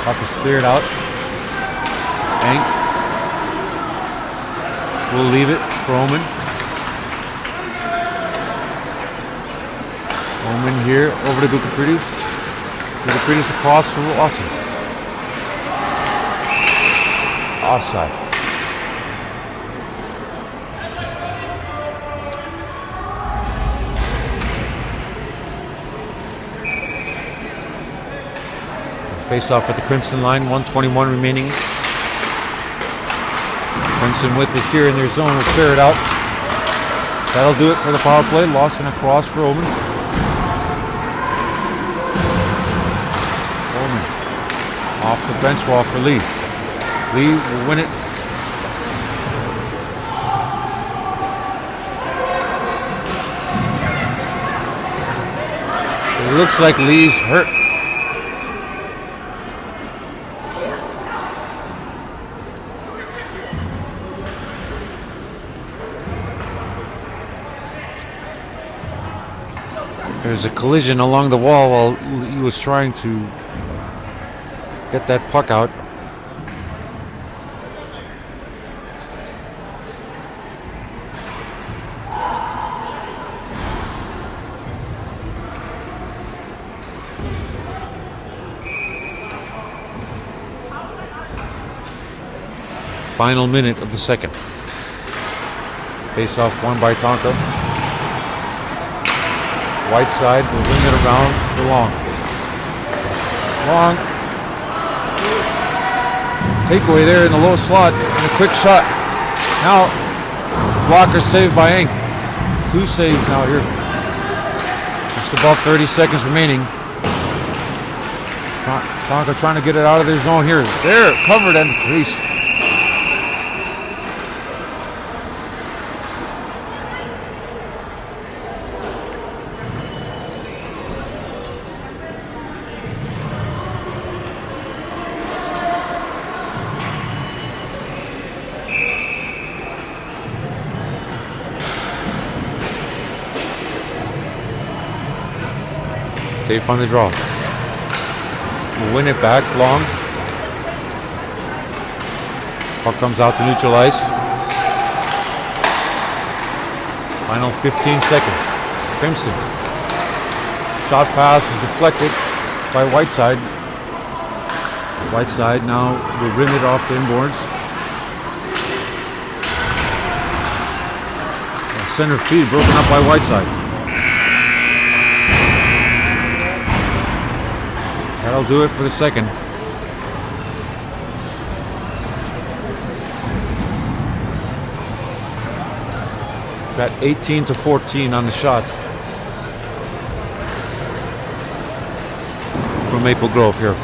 A: Puck is cleared out. Hank will leave it for Omen. Omen here over to Gukafridis. Gukafridis across for Lawson. Offside. Face off at the Crimson line, 1:21 remaining. Crimson with it here in their zone will clear it out. That'll do it for the power play. Lawson across for Omen. Omen off the bench wall for Lee. Lee will win it. It looks like Lee's hurt. There's a collision along the wall while he was trying to get that puck out. Final minute of the second. Face off won by Tonka. Whiteside will bring it around for Long. Long. Takeaway there in the low slot and a quick shot. Now, blocker saved by Eng. 2 saves now here. Just above 30 seconds remaining. Tonka trying to get it out of their zone here. There, covered at the crease. Safe on the draw. We'll win it back. Long. Puck comes out to neutral ice. Final 15 seconds. Crimson. Shot pass is deflected by Whiteside. Whiteside now will rim it off the inboards. Center feed broken up by Whiteside. That'll do it for the second. Got 18-14 on the shots from Maple Grove here.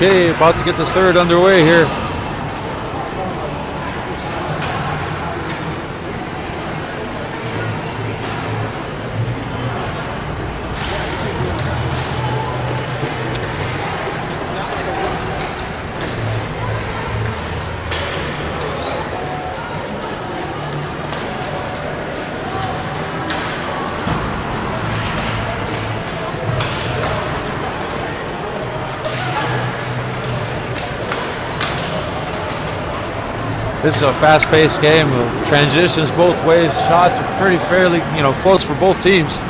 A: Okay, about to get this third underway here. This is a fast-paced game. Transitions both ways. Shots are pretty fairly, close for both teams.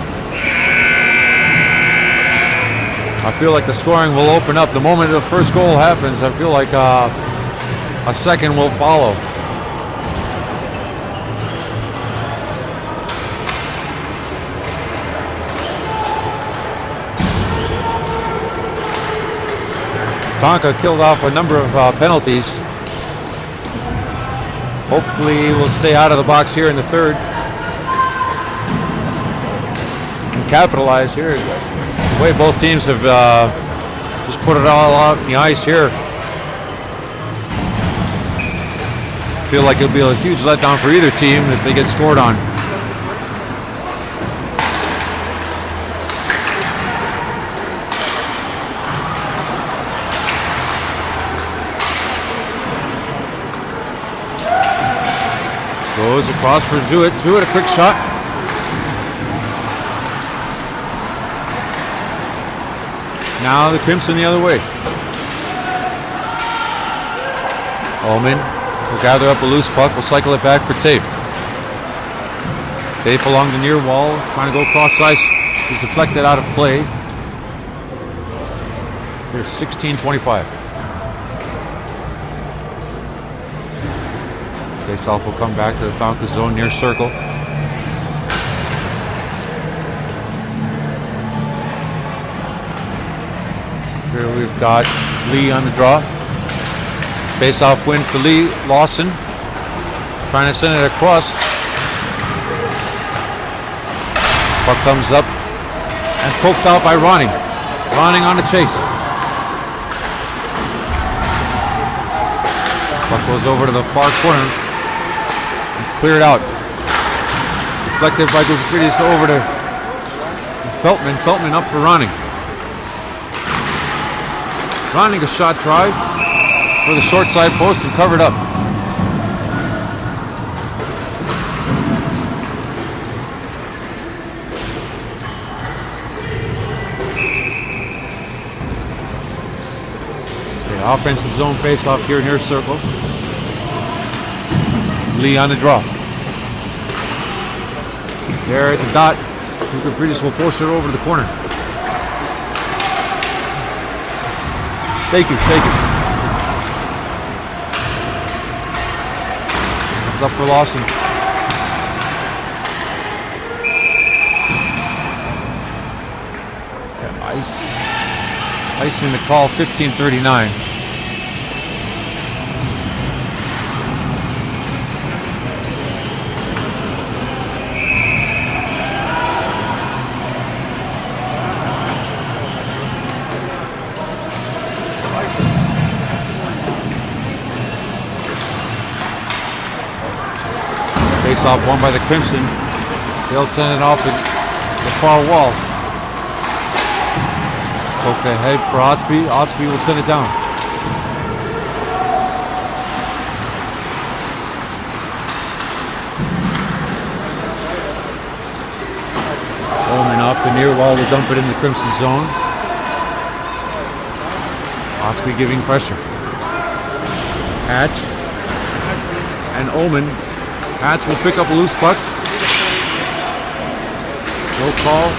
A: I feel like the scoring will open up. The moment the first goal happens, I feel like a second will follow. Tonka killed off a number of penalties. Hopefully we'll stay out of the box here in the third and capitalize here. The way both teams have just put it all out on the ice here. Feel like it'll be a huge letdown for either team if they get scored on. Goes across for Jewett. Jewett, a quick shot. Now the Crimson the other way. Ullman will gather up a loose puck. Will cycle it back for Tafe. Tafe along the near wall, trying to go across ice. He's deflected out of play. Here's 16:25. Faceoff will come back to the Tonka zone near circle. Here we've got Lee on the draw. Faceoff win for Lee. Lawson trying to send it across. Puck comes up and poked out by Ronning. Ronning on the chase. Puck goes over to the far corner. Cleared out. Deflected by Gufridis over to Feltman. Feltman up for Ronning. Ronning a shot tried for the short side post and covered up. Okay, offensive zone face-off here near circle. Lee on the draw. There at the dot. Gufridis will force it over to the corner. Thank you. Comes up for Lawson. Ice in the call, 15:39. Face-off won by the Crimson. They'll send it off the far wall. Poke ahead for Otsby. Otsby will send it down. Ullman off the near wall will dump it in the Crimson zone. Otsby giving pressure. Hatch and Ullman. Hatch will pick up a loose puck. No call.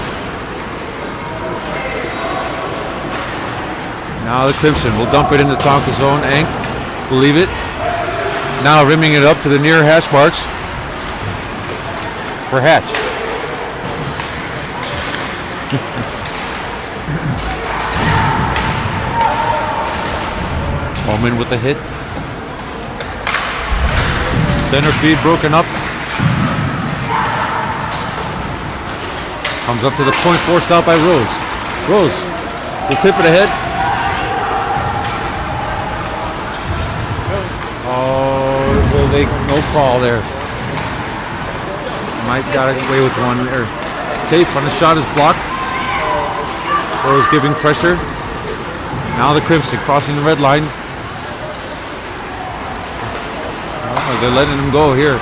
A: Now the Crimson will dump it in the Tonka zone. Ank will leave it. Now rimming it up to the near hash marks for Hatch. Ullman with a hit. Center feed broken up. Comes up to the point, forced out by Rose. Rose will tip it ahead. no call there. Mike got away with one there. Tape on the shot is blocked. Rose giving pressure. Now the Crimson crossing the red line. Oh, they're letting him go here.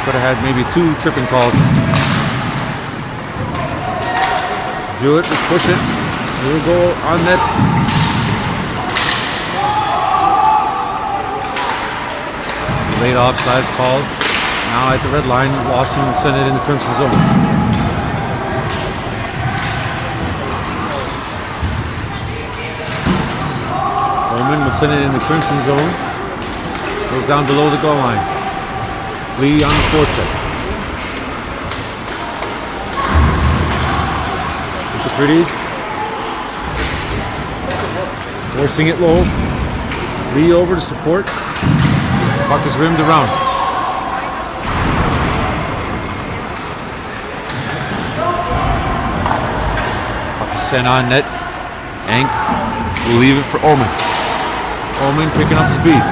A: Could have had maybe 2 tripping calls. Jewett will push it. Here we go on net. Late offsides called. Now at the red line, Lawson will send it in the Crimson zone. Bowman will send it in the Crimson zone. Goes down below the goal line. Lee on the forecheck. With the Pretties. Forcing it low. Lee over to support. Puck is rimmed around. Puck is sent on net. Ank will leave it for Omen. Omen picking up speed.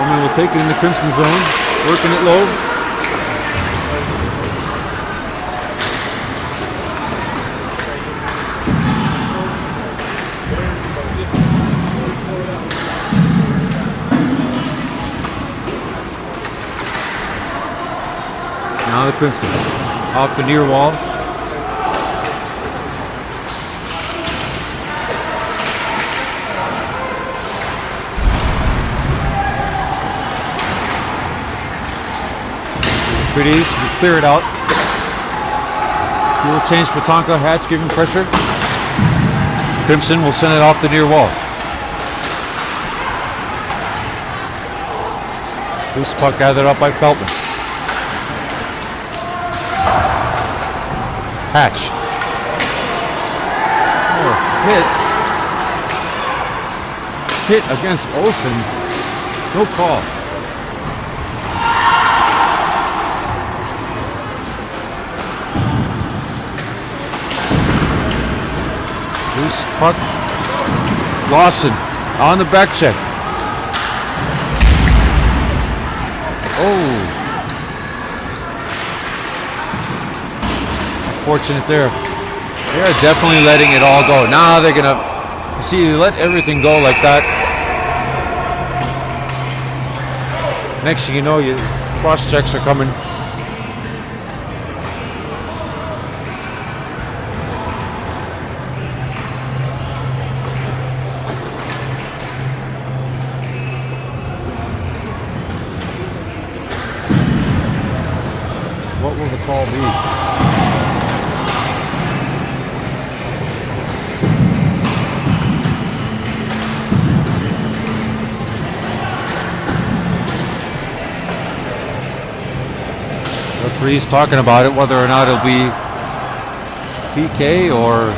A: Omen will take it in the Crimson zone. Working it low. Now the Crimson off the near wall. Pretties will clear it out. Fuel change for Tonka. Hatch giving pressure. Crimson will send it off the near wall. Loose puck gathered up by Feltman. Hatch. Oh, hit against Olsen. No call. Loose puck. Lawson on the back check. Oh. Fortunate there. They are definitely letting it all go. Now they're gonna see, you let everything go like that. Next thing you know, your cross checks are coming. What will the call be? Referee's talking about it, whether or not it'll be PK or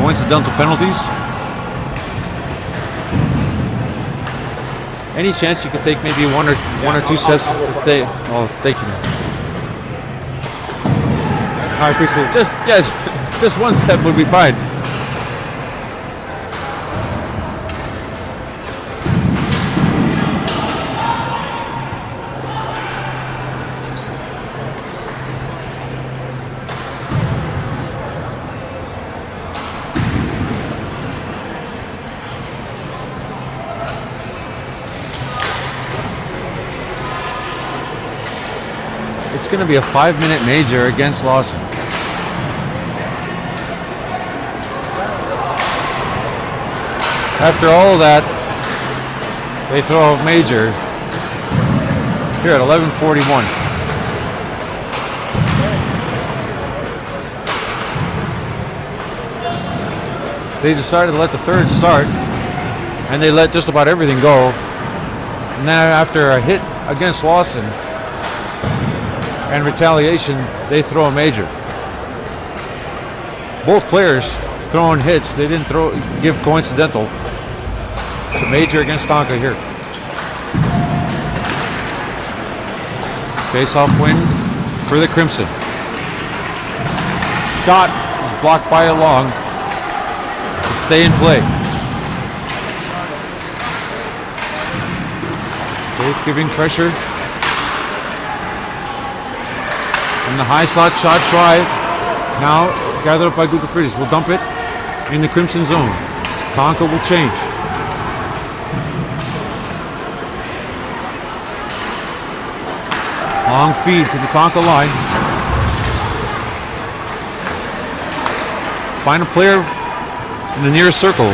A: coincidental penalties. Any chance you could take maybe one or two steps? Oh, thank you, man. I appreciate it. Just one step would be fine. It's going to be a 5-minute major against Lawson. After all of that, they throw a major here at 11:41. They decided to let the third start, and they let just about everything go. And then after a hit against Lawson and retaliation, they throw a major. Both players throwing hits. They didn't give coincidental. It's a major against Tonka here. Face-off win for the Crimson. Shot is blocked by a long. To stay in play. Safe giving pressure. And the high slot shot try. Now gathered up by Gukafridis. Will dump it in the Crimson zone. Tonka will change. Long feed to the Tonka line. Find a player in the near circle.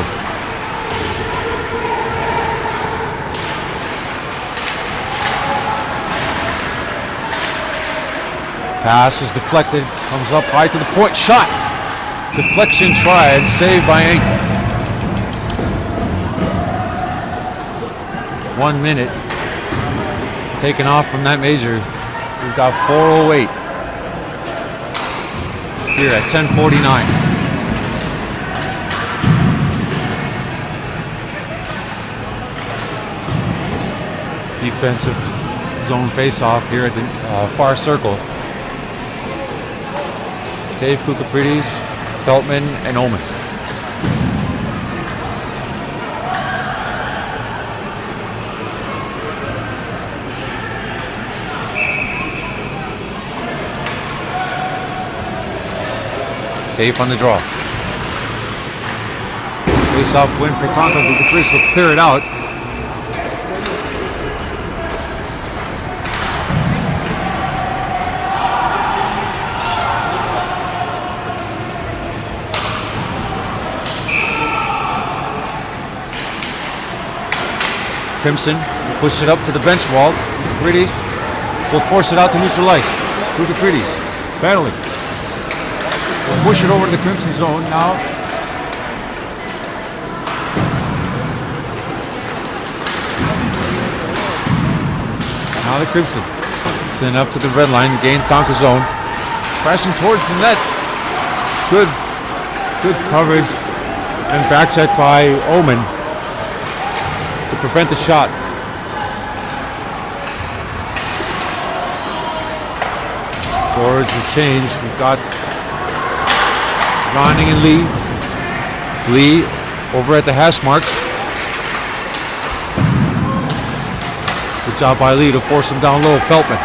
A: Pass is deflected. Comes up high to the point. Shot. Deflection tried. Saved by Rink. 1 minute. Taken off from that major. We've got 4:08 here at 10:49. Defensive zone face-off here at the far circle. Dave Kukafridis, Feltman, and Omen. Tape on the draw. Face-off win for Tonka. Kukafridis will clear it out. Crimson will push it up to the bench wall. Kukafridis will force it out to neutral ice. Kukafridis battling. Will push it over to the Crimson zone now. Now the Crimson send up to the red line, gain Tonka zone. Crashing towards the net. Good coverage and back check by Omen to prevent the shot. Forwards will change. We've got Ronning and Lee. Lee over at the hash marks. Good job by Lee to force him down low. Feltman.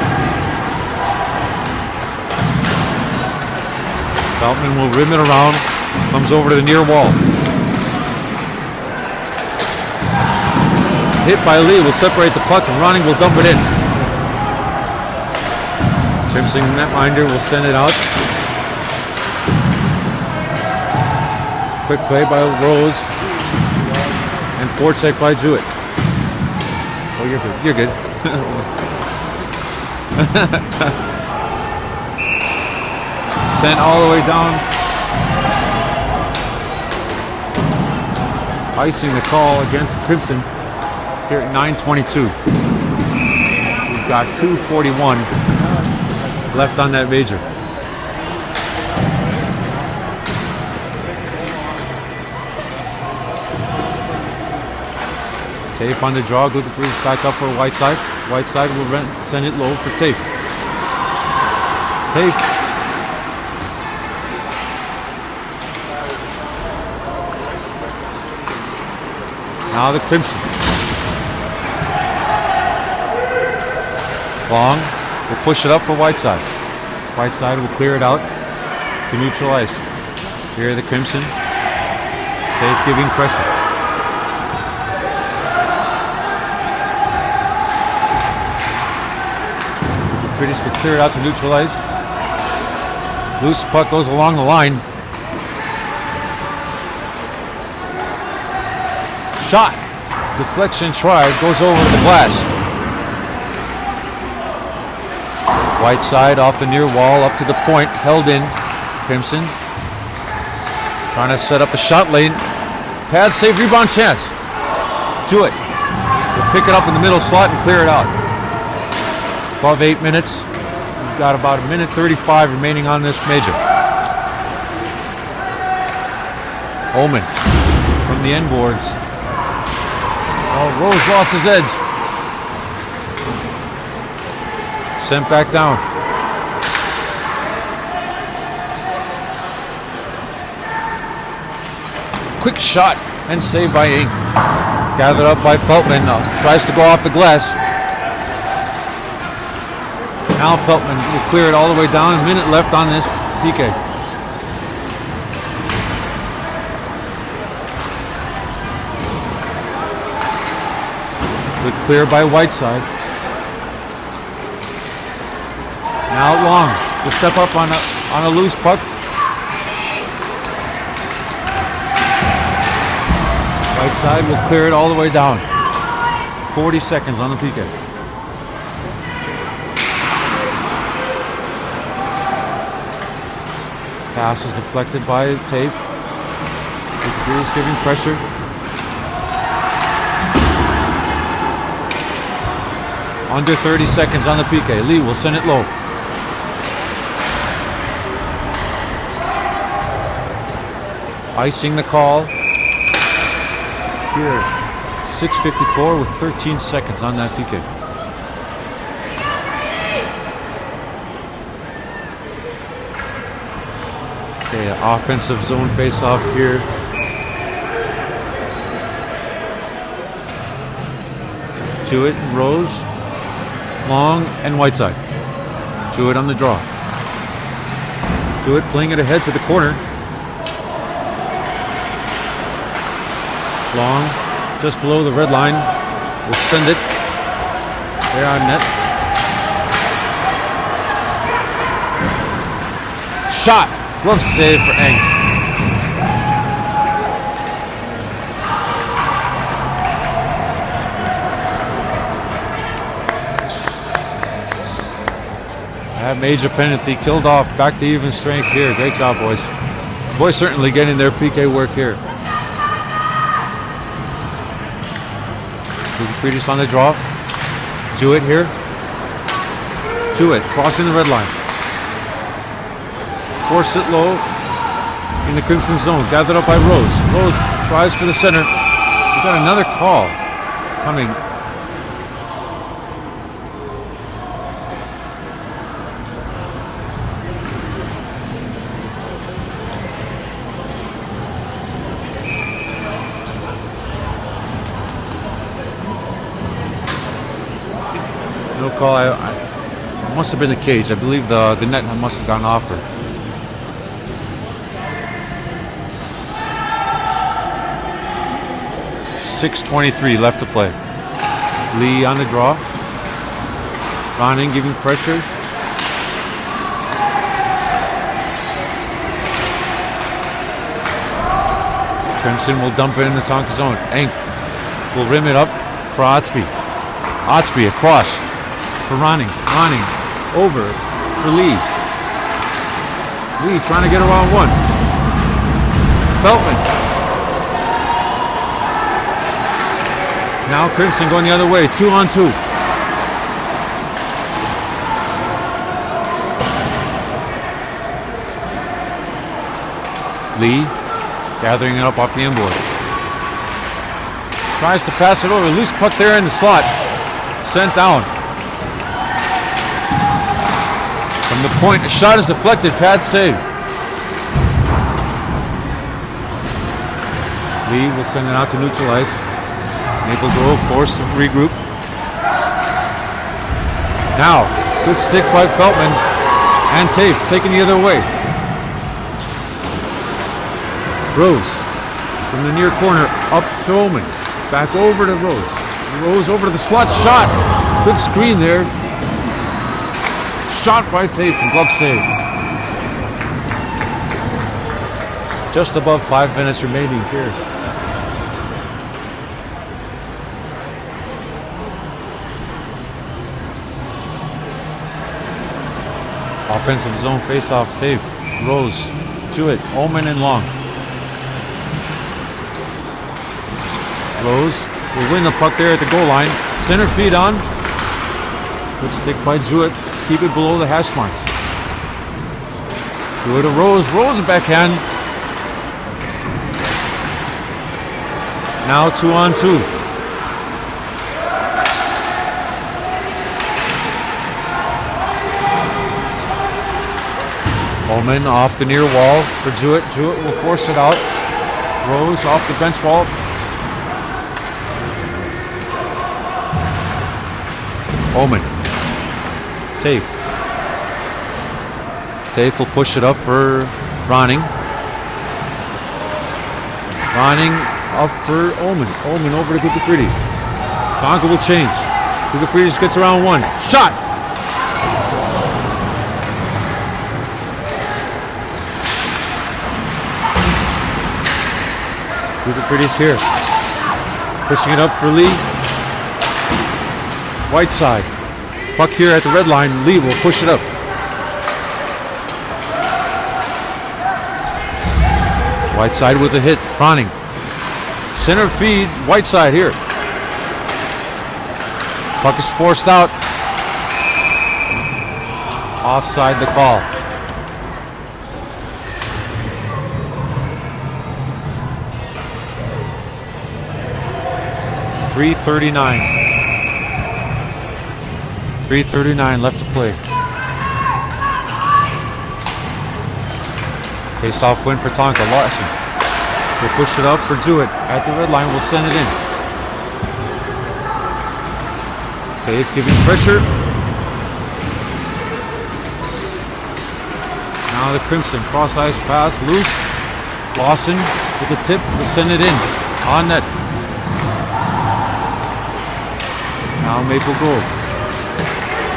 A: Feltman will rim it around. Comes over to the near wall. Hit by Lee will separate the puck and Ronning will dump it in. Crimson netminder will send it out. Quick play by Rose and forecheck by Jewett. Oh, you're good. You're good. Sent all the way down. Icing the call against Crimson here at 9:22. We've got 2:41 left on that major. Tape on the draw. Gukafridis back up for Whiteside. Whiteside will send it low for Tape. Tape. Now the Crimson. Long will push it up for Whiteside. Whiteside will clear it out to neutral ice. Here are the Crimson. Tape giving pressure. Kukafridis will clear it out to neutral ice. Loose puck goes along the line. Shot. Deflection tried. Goes over the glass. Whiteside off the near wall up to the point. Held in. Crimson trying to set up the shot lane. Pad save rebound chance. Jewett will pick it up in the middle slot and clear it out. Above 8 minutes. We've got about 1:35 remaining on this major. Omen from the end boards. Oh, Rose lost his edge. Sent back down. Quick shot and saved by Rink. Gathered up by Feltman. Tries to go off the glass. Now Feltman will clear it all the way down. A minute left on this PK. Good clear by Whiteside. Now Long will step up on a loose puck. Whiteside will clear it all the way down. 40 seconds on the PK. Pass is deflected by Tafe. He's giving pressure. Under 30 seconds on the PK. Lee will send it low. Icing the call. Here. 6:54 with 13 seconds on that PK. Okay, offensive zone face-off here. Jewett, Rose, Long, and Whiteside. Jewett on the draw. Jewett playing it ahead to the corner. Long, just below the red line, will send it. There on net. Shot! Glove save for Eng. That major penalty killed off. Back to even strength here. Great job, boys. Boys certainly getting their PK work here. Freedis on the draw. Jewett here. Jewett crossing the red line. Force it low in the Crimson zone. Gathered up by Rose. Rose tries for the center. We've got another call coming. No call. It must have been the cage. I believe the net must have gone off her. .6:23 left to play. Lee on the draw. Ronning giving pressure. Crimson will dump it in the Tonka zone. Enk will rim it up for Otsby. Otsby across for Ronning. Ronning over for Lee. Lee trying to get around one. Feltman. Now Crimson going the other way, 2-on-2. Lee gathering it up off the inboards. Tries to pass it over, loose puck there in the slot. Sent down. From the point, a shot is deflected, pad save. Lee will send it out to neutralize. Maple Grove forced to regroup. Now, good stick by Feltman and Tafe taking the other way. Rose from the near corner up to Oman. Back over to Rose. Rose over to the slot shot. Good screen there. Shot by Tafe and glove save. Just above 5 minutes remaining here. Offensive zone face-off, Tafe, Rose, Jewett, Oman, and Long. Rose will win the puck there at the goal line. Center feed on. Good stick by Jewett. Keep it below the hash marks. Jewett to Rose. Rose a backhand. Now 2-on-2. Oman off the near wall for Jewett. Jewett will force it out. Rose off the bench wall. Oman. Tafe. Tafe will push it up for Ronning. Ronning up for Omen. Omen over to Gugafridis. Tonka will change. Gugafridis gets around one. Shot! Gugafridis here. Pushing it up for Lee. Whiteside. Puck here at the red line. Lee will push it up. Whiteside with a hit. Ronning. Center feed. Whiteside here. Puck is forced out. Offside the call. .339 left to play. Face-off win for Tonka. Larson will push it up for Jewett. At the red line, will send it in. Dave giving pressure. Now the Crimson. Cross-ice pass. Loose. Lawson with the tip. Will send it in. On net. Now Maple Grove.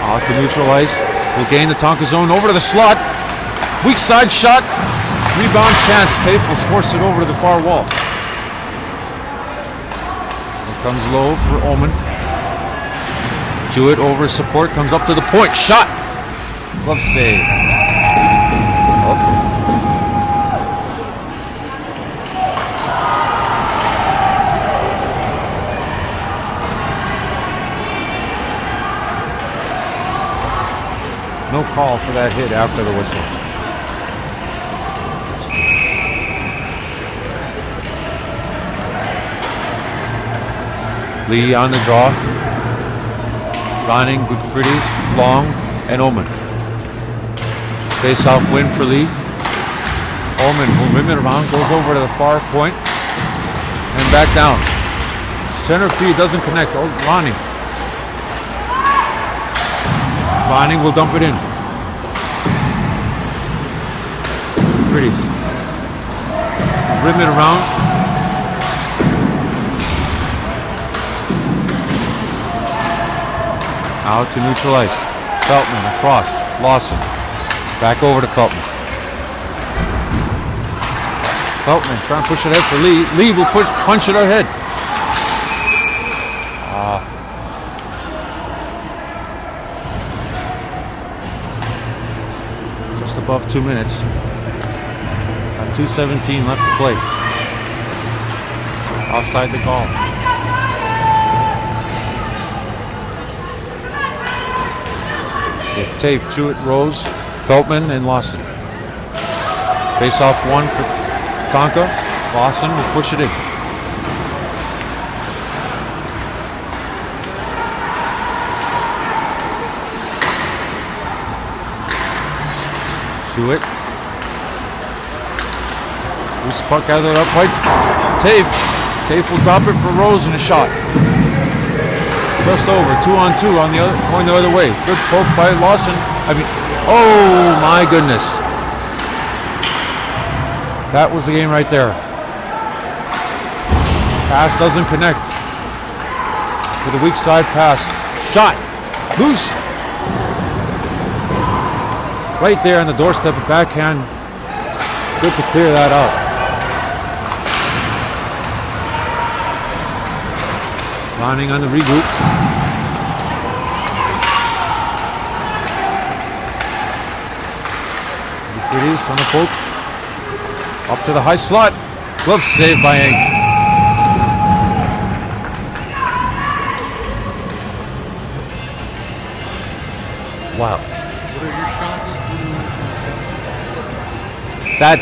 A: Out to neutral ice. Will gain the Tonka zone. Over to the slot. Weak side shot. Rebound chance. Staples forced it over to the far wall. It comes low for Omen. Jewett over support. Comes up to the point. Shot. Glove save. Oh. No call for that hit after the whistle. Lee on the draw. Ronning, Gugafridis, Long, and Omen. Face-off win for Lee. Omen will rim it around, goes over to the far point, and back down. Center feed doesn't connect. Oh, Ronning. Ronning will dump it in. Gugafridis. Rim it around. Out to neutral ice. Feltman across. Lawson. Back over to Feltman. Feltman trying to push it ahead for Lee. Lee will punch it ahead. Just above 2 minutes. Got 2:17 left to play. Offside the call. Tafe, Jewett, Rose, Feltman, and Lawson. Face-off one for Tonka. Lawson will push it in. Jewett. Loose puck gathered up right. Tafe. Tafe will drop it for Rose in a shot. Just over, 2-on-2 on the other, going the other way. Good poke by Lawson. Oh my goodness. That was the game right there. Pass doesn't connect. With a weak side pass. Shot. Loose. Right there on the doorstep of backhand. Good to clear that out. Lining on the regroup. Gugafridis on the poke. Up to the high slot. Glove save by Eng. Wow.
B: What are your shots?
A: That,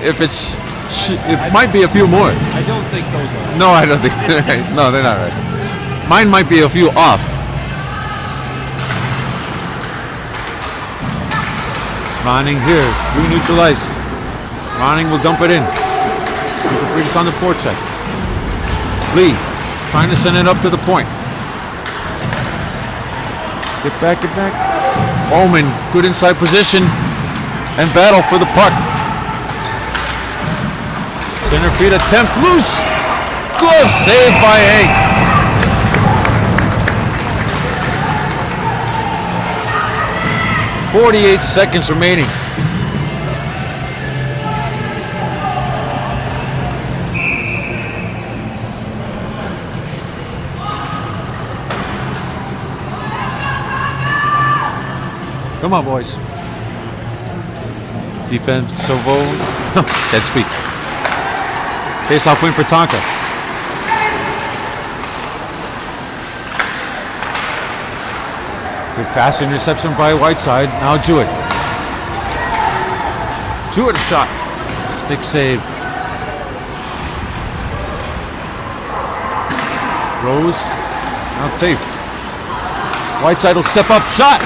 A: if it's... It might be a few more.
B: I don't think those are.
A: No, I don't think they're right. No, they're not right. Mine might be a few off. Ronning here, through neutral ice. Ronning will dump it in. Gugafridis on the forecheck. Lee trying to send it up to the point. Get back, get back. Omen, good inside position. and battle for the puck. Center field attempt, loose. Glove saved by Hank. .48 seconds remaining. Come on, boys. Defense, Sovo. Dead speed. Face-off win for Tonka. Good pass interception by Whiteside. Now Jewett. Jewett shot. Stick save. Rose. Now Tape. Whiteside will step up. Shot.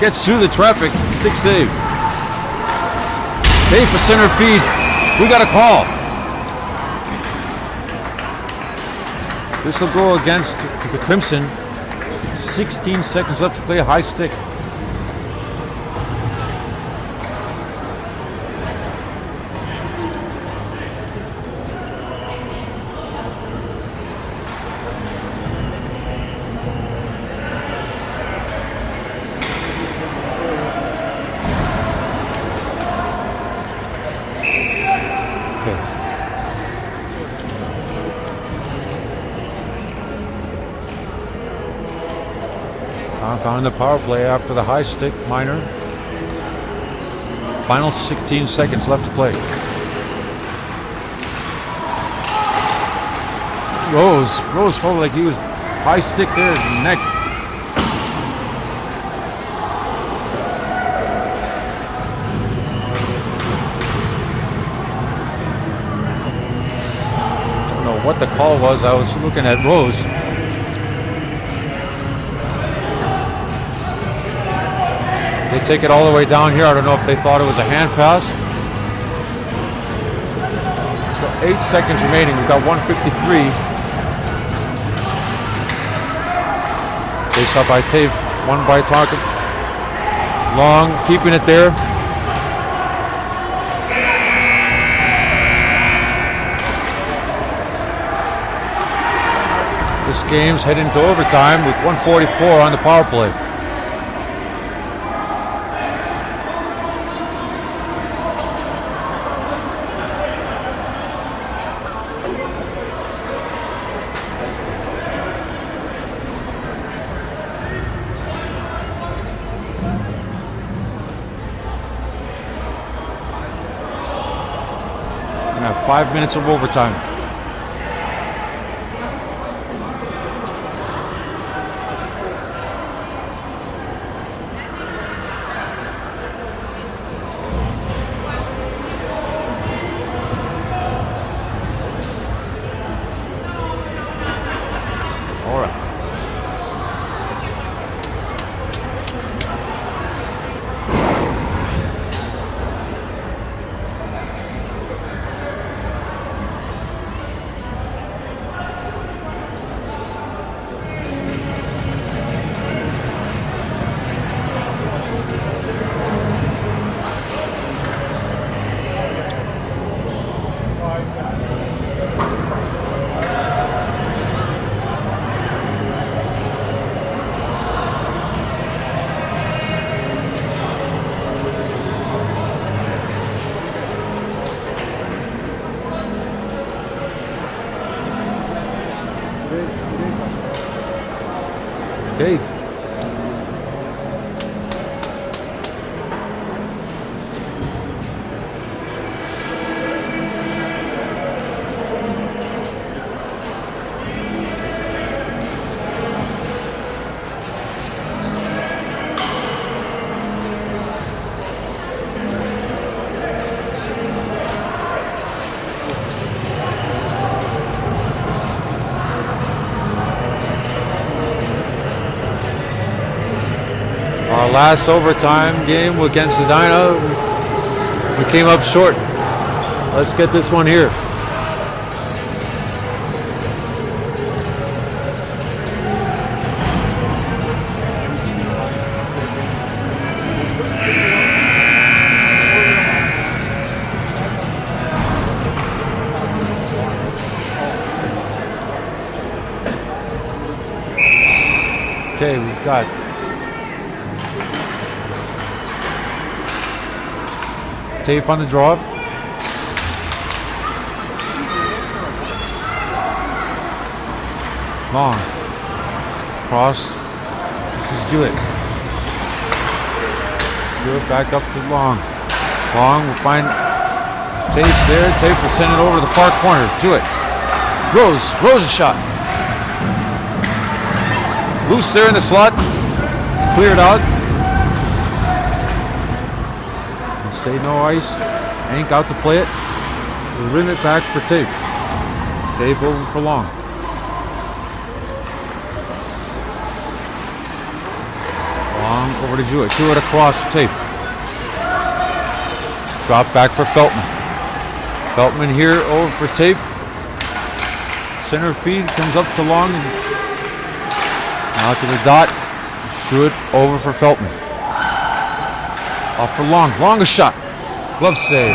A: Gets through the traffic. Stick save. Tape for center feed. We got a call. This will go against the Crimson. 16 seconds left to play. High stick. On the power play after the high stick, minor. Final 16 seconds left to play. Rose felt like he was high stick there, neck. I don't know what the call was. I was looking at Rose. They take it all the way down here. I don't know if they thought it was a hand pass. So 8 seconds remaining. We've got 1:53. Face up by Tave. One by Tarkin. Long, keeping it there. This game's heading to overtime with 1:44 on the power play. We're gonna have 5 minutes of overtime. All right. Okay. Our last overtime game against Edina, we came up short. Let's get this one here. Okay, we've got tape on the draw. Long. Cross. This is Jewett. Jewett back up to Long. Long will find Tape there. Tape will send it over to the far corner. Jewett. Rose. Rose's shot. Loose there in the slot. Cleared out. And say no ice. Ain't out to play it. We'll rim it back for Tape. Tape over for Long. Long over to Jewett. Jewett across Tape. Drop back for Feltman. Feltman here over for Tape. Center feed comes up to Long. Now to the dot. Jewett over for Feltman. Off for Long. Long a shot. Glove save.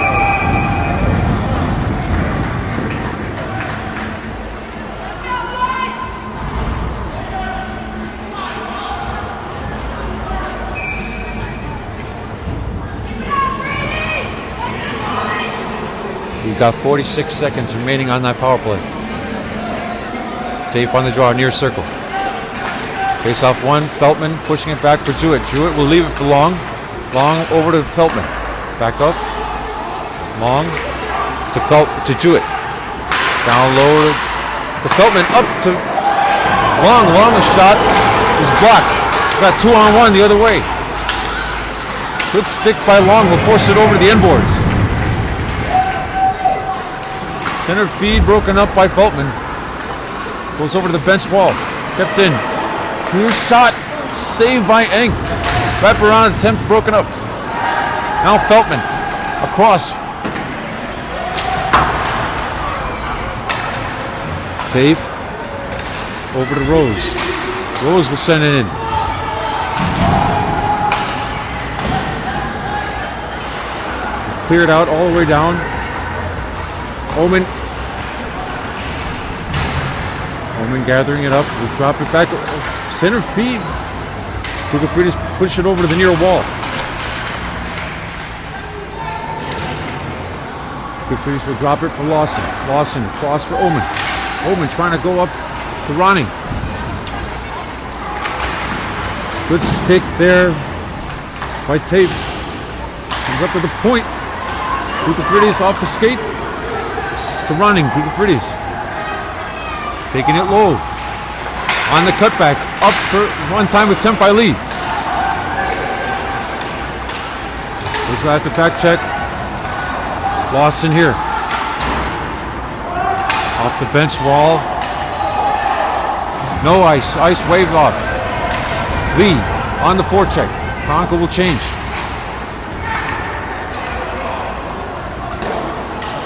A: We've got 46 seconds remaining on that power play. Tape on the draw, near circle. Face off one, Feltman pushing it back for Jewett. Jewett will leave it for Long. Long over to Feltman. Back up. Long to Jewett. Down low to Feltman. Up to Long. Long, a shot is blocked. Got 2-on-1 the other way. Good stick by Long. Will force it over to the inboards. Center feed broken up by Feltman. Goes over to the bench wall. Kept in. Clear shot. Saved by Eng. Wraparound attempt broken up. Now Feltman. Across. Tape. Over to Rose. Rose will send it in. Cleared out all the way down. Omen gathering it up. We'll drop it back. Center feed. Kukafridis push it over to the near wall. Kukafridis will drop it for Lawson. Lawson cross for Omen. Omen trying to go up to Ronning. Good stick there by Tape. Comes up to the point. Kukafridis off the skate. To Ronning. Kukafridis. Taking it low. On the cutback. Up for one-time attempt by Lee. Whistle at the back check. Lawson here. Off the bench wall. No ice. Ice waved off. Lee on the forecheck. Tonka will change.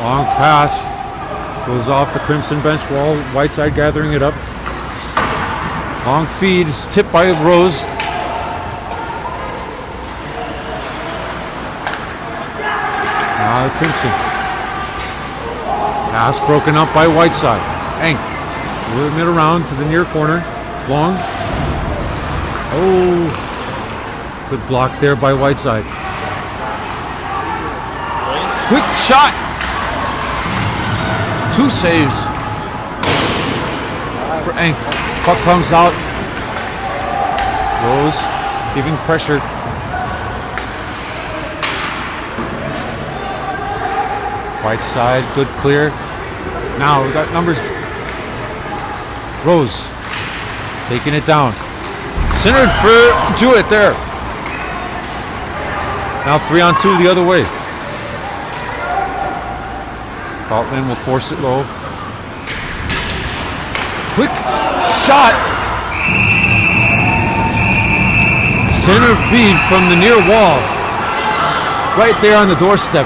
A: Long pass. Goes off the Crimson bench wall. Whiteside gathering it up. Long feed is tipped by Rose. Now Crimson. Pass broken up by Whiteside. Eng. Moving it around to the near corner. Long. Oh. Good block there by Whiteside. Quick shot. 2 saves for Eng. Puck comes out. Rose giving pressure. Whiteside, good clear. Now we got numbers. Rose taking it down. Centered for Jewett there. Now 3-on-2 the other way. Feltman will force it low. Quick shot. Center feed from the near wall. Right there on the doorstep.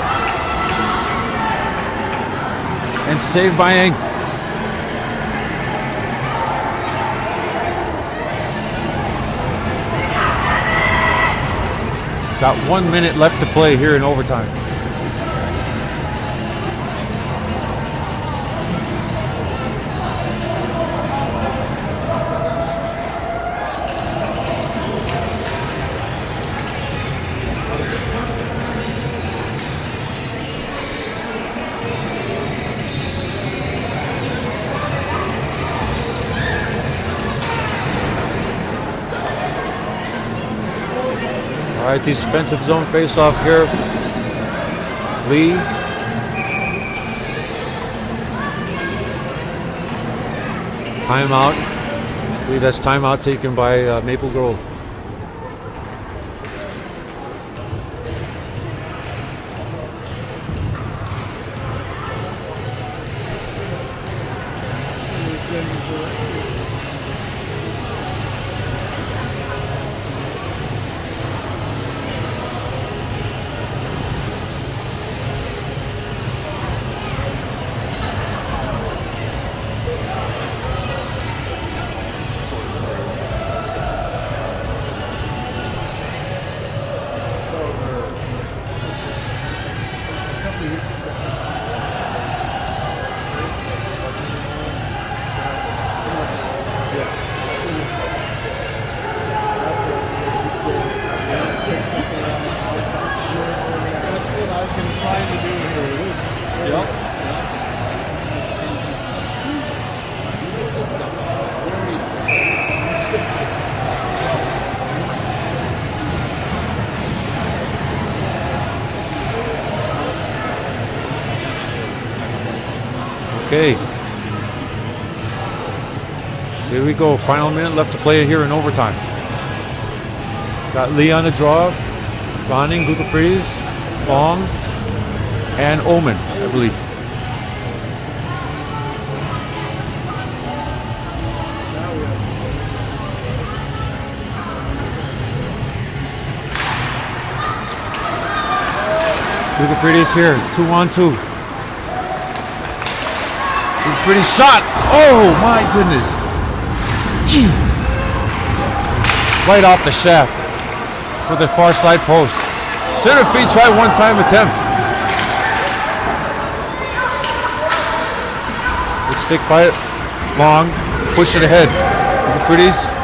A: And saved by Eng. Got 1 minute left to play here in overtime. All right, defensive zone face-off here. Lee. Timeout. I believe that's timeout taken by Maple Grove. Okay. Here we go. Final minute left to play here in overtime. Got Lee on the draw. Ronning, Gugafrides, Long, and Omen, I believe. Gugafrides here, 2-on-2. Pretty shot. Oh my goodness. Jeez. Right off the shaft for the far side post. Center feed, try one-time attempt. Good stick by it. Long. Push it ahead. Friddies.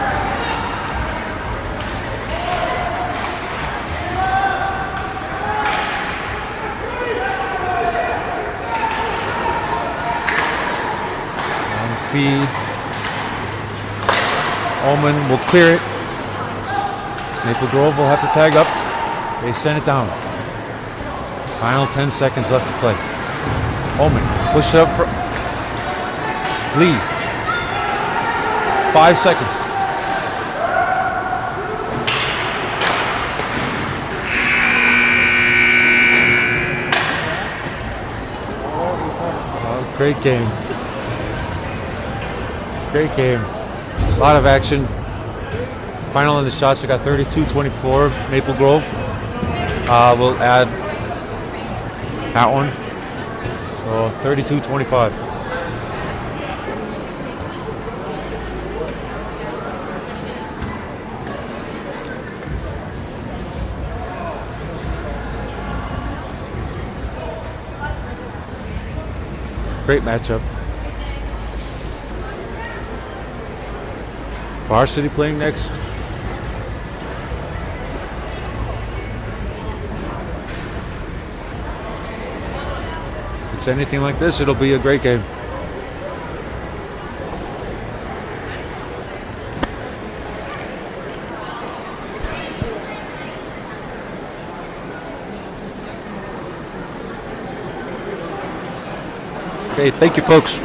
A: Omen will clear it. Maple Grove will have to tag up. They send it down. Final 10 seconds left to play. Omen push it up for Lee. 5 seconds. Oh, great game. Great game. A lot of action. Final in the shots, I got 32-24. Maple Grove. We'll add that one. So 32-25. Great matchup. Varsity playing next. If it's anything like this, it'll be a great game. Okay, thank you, folks.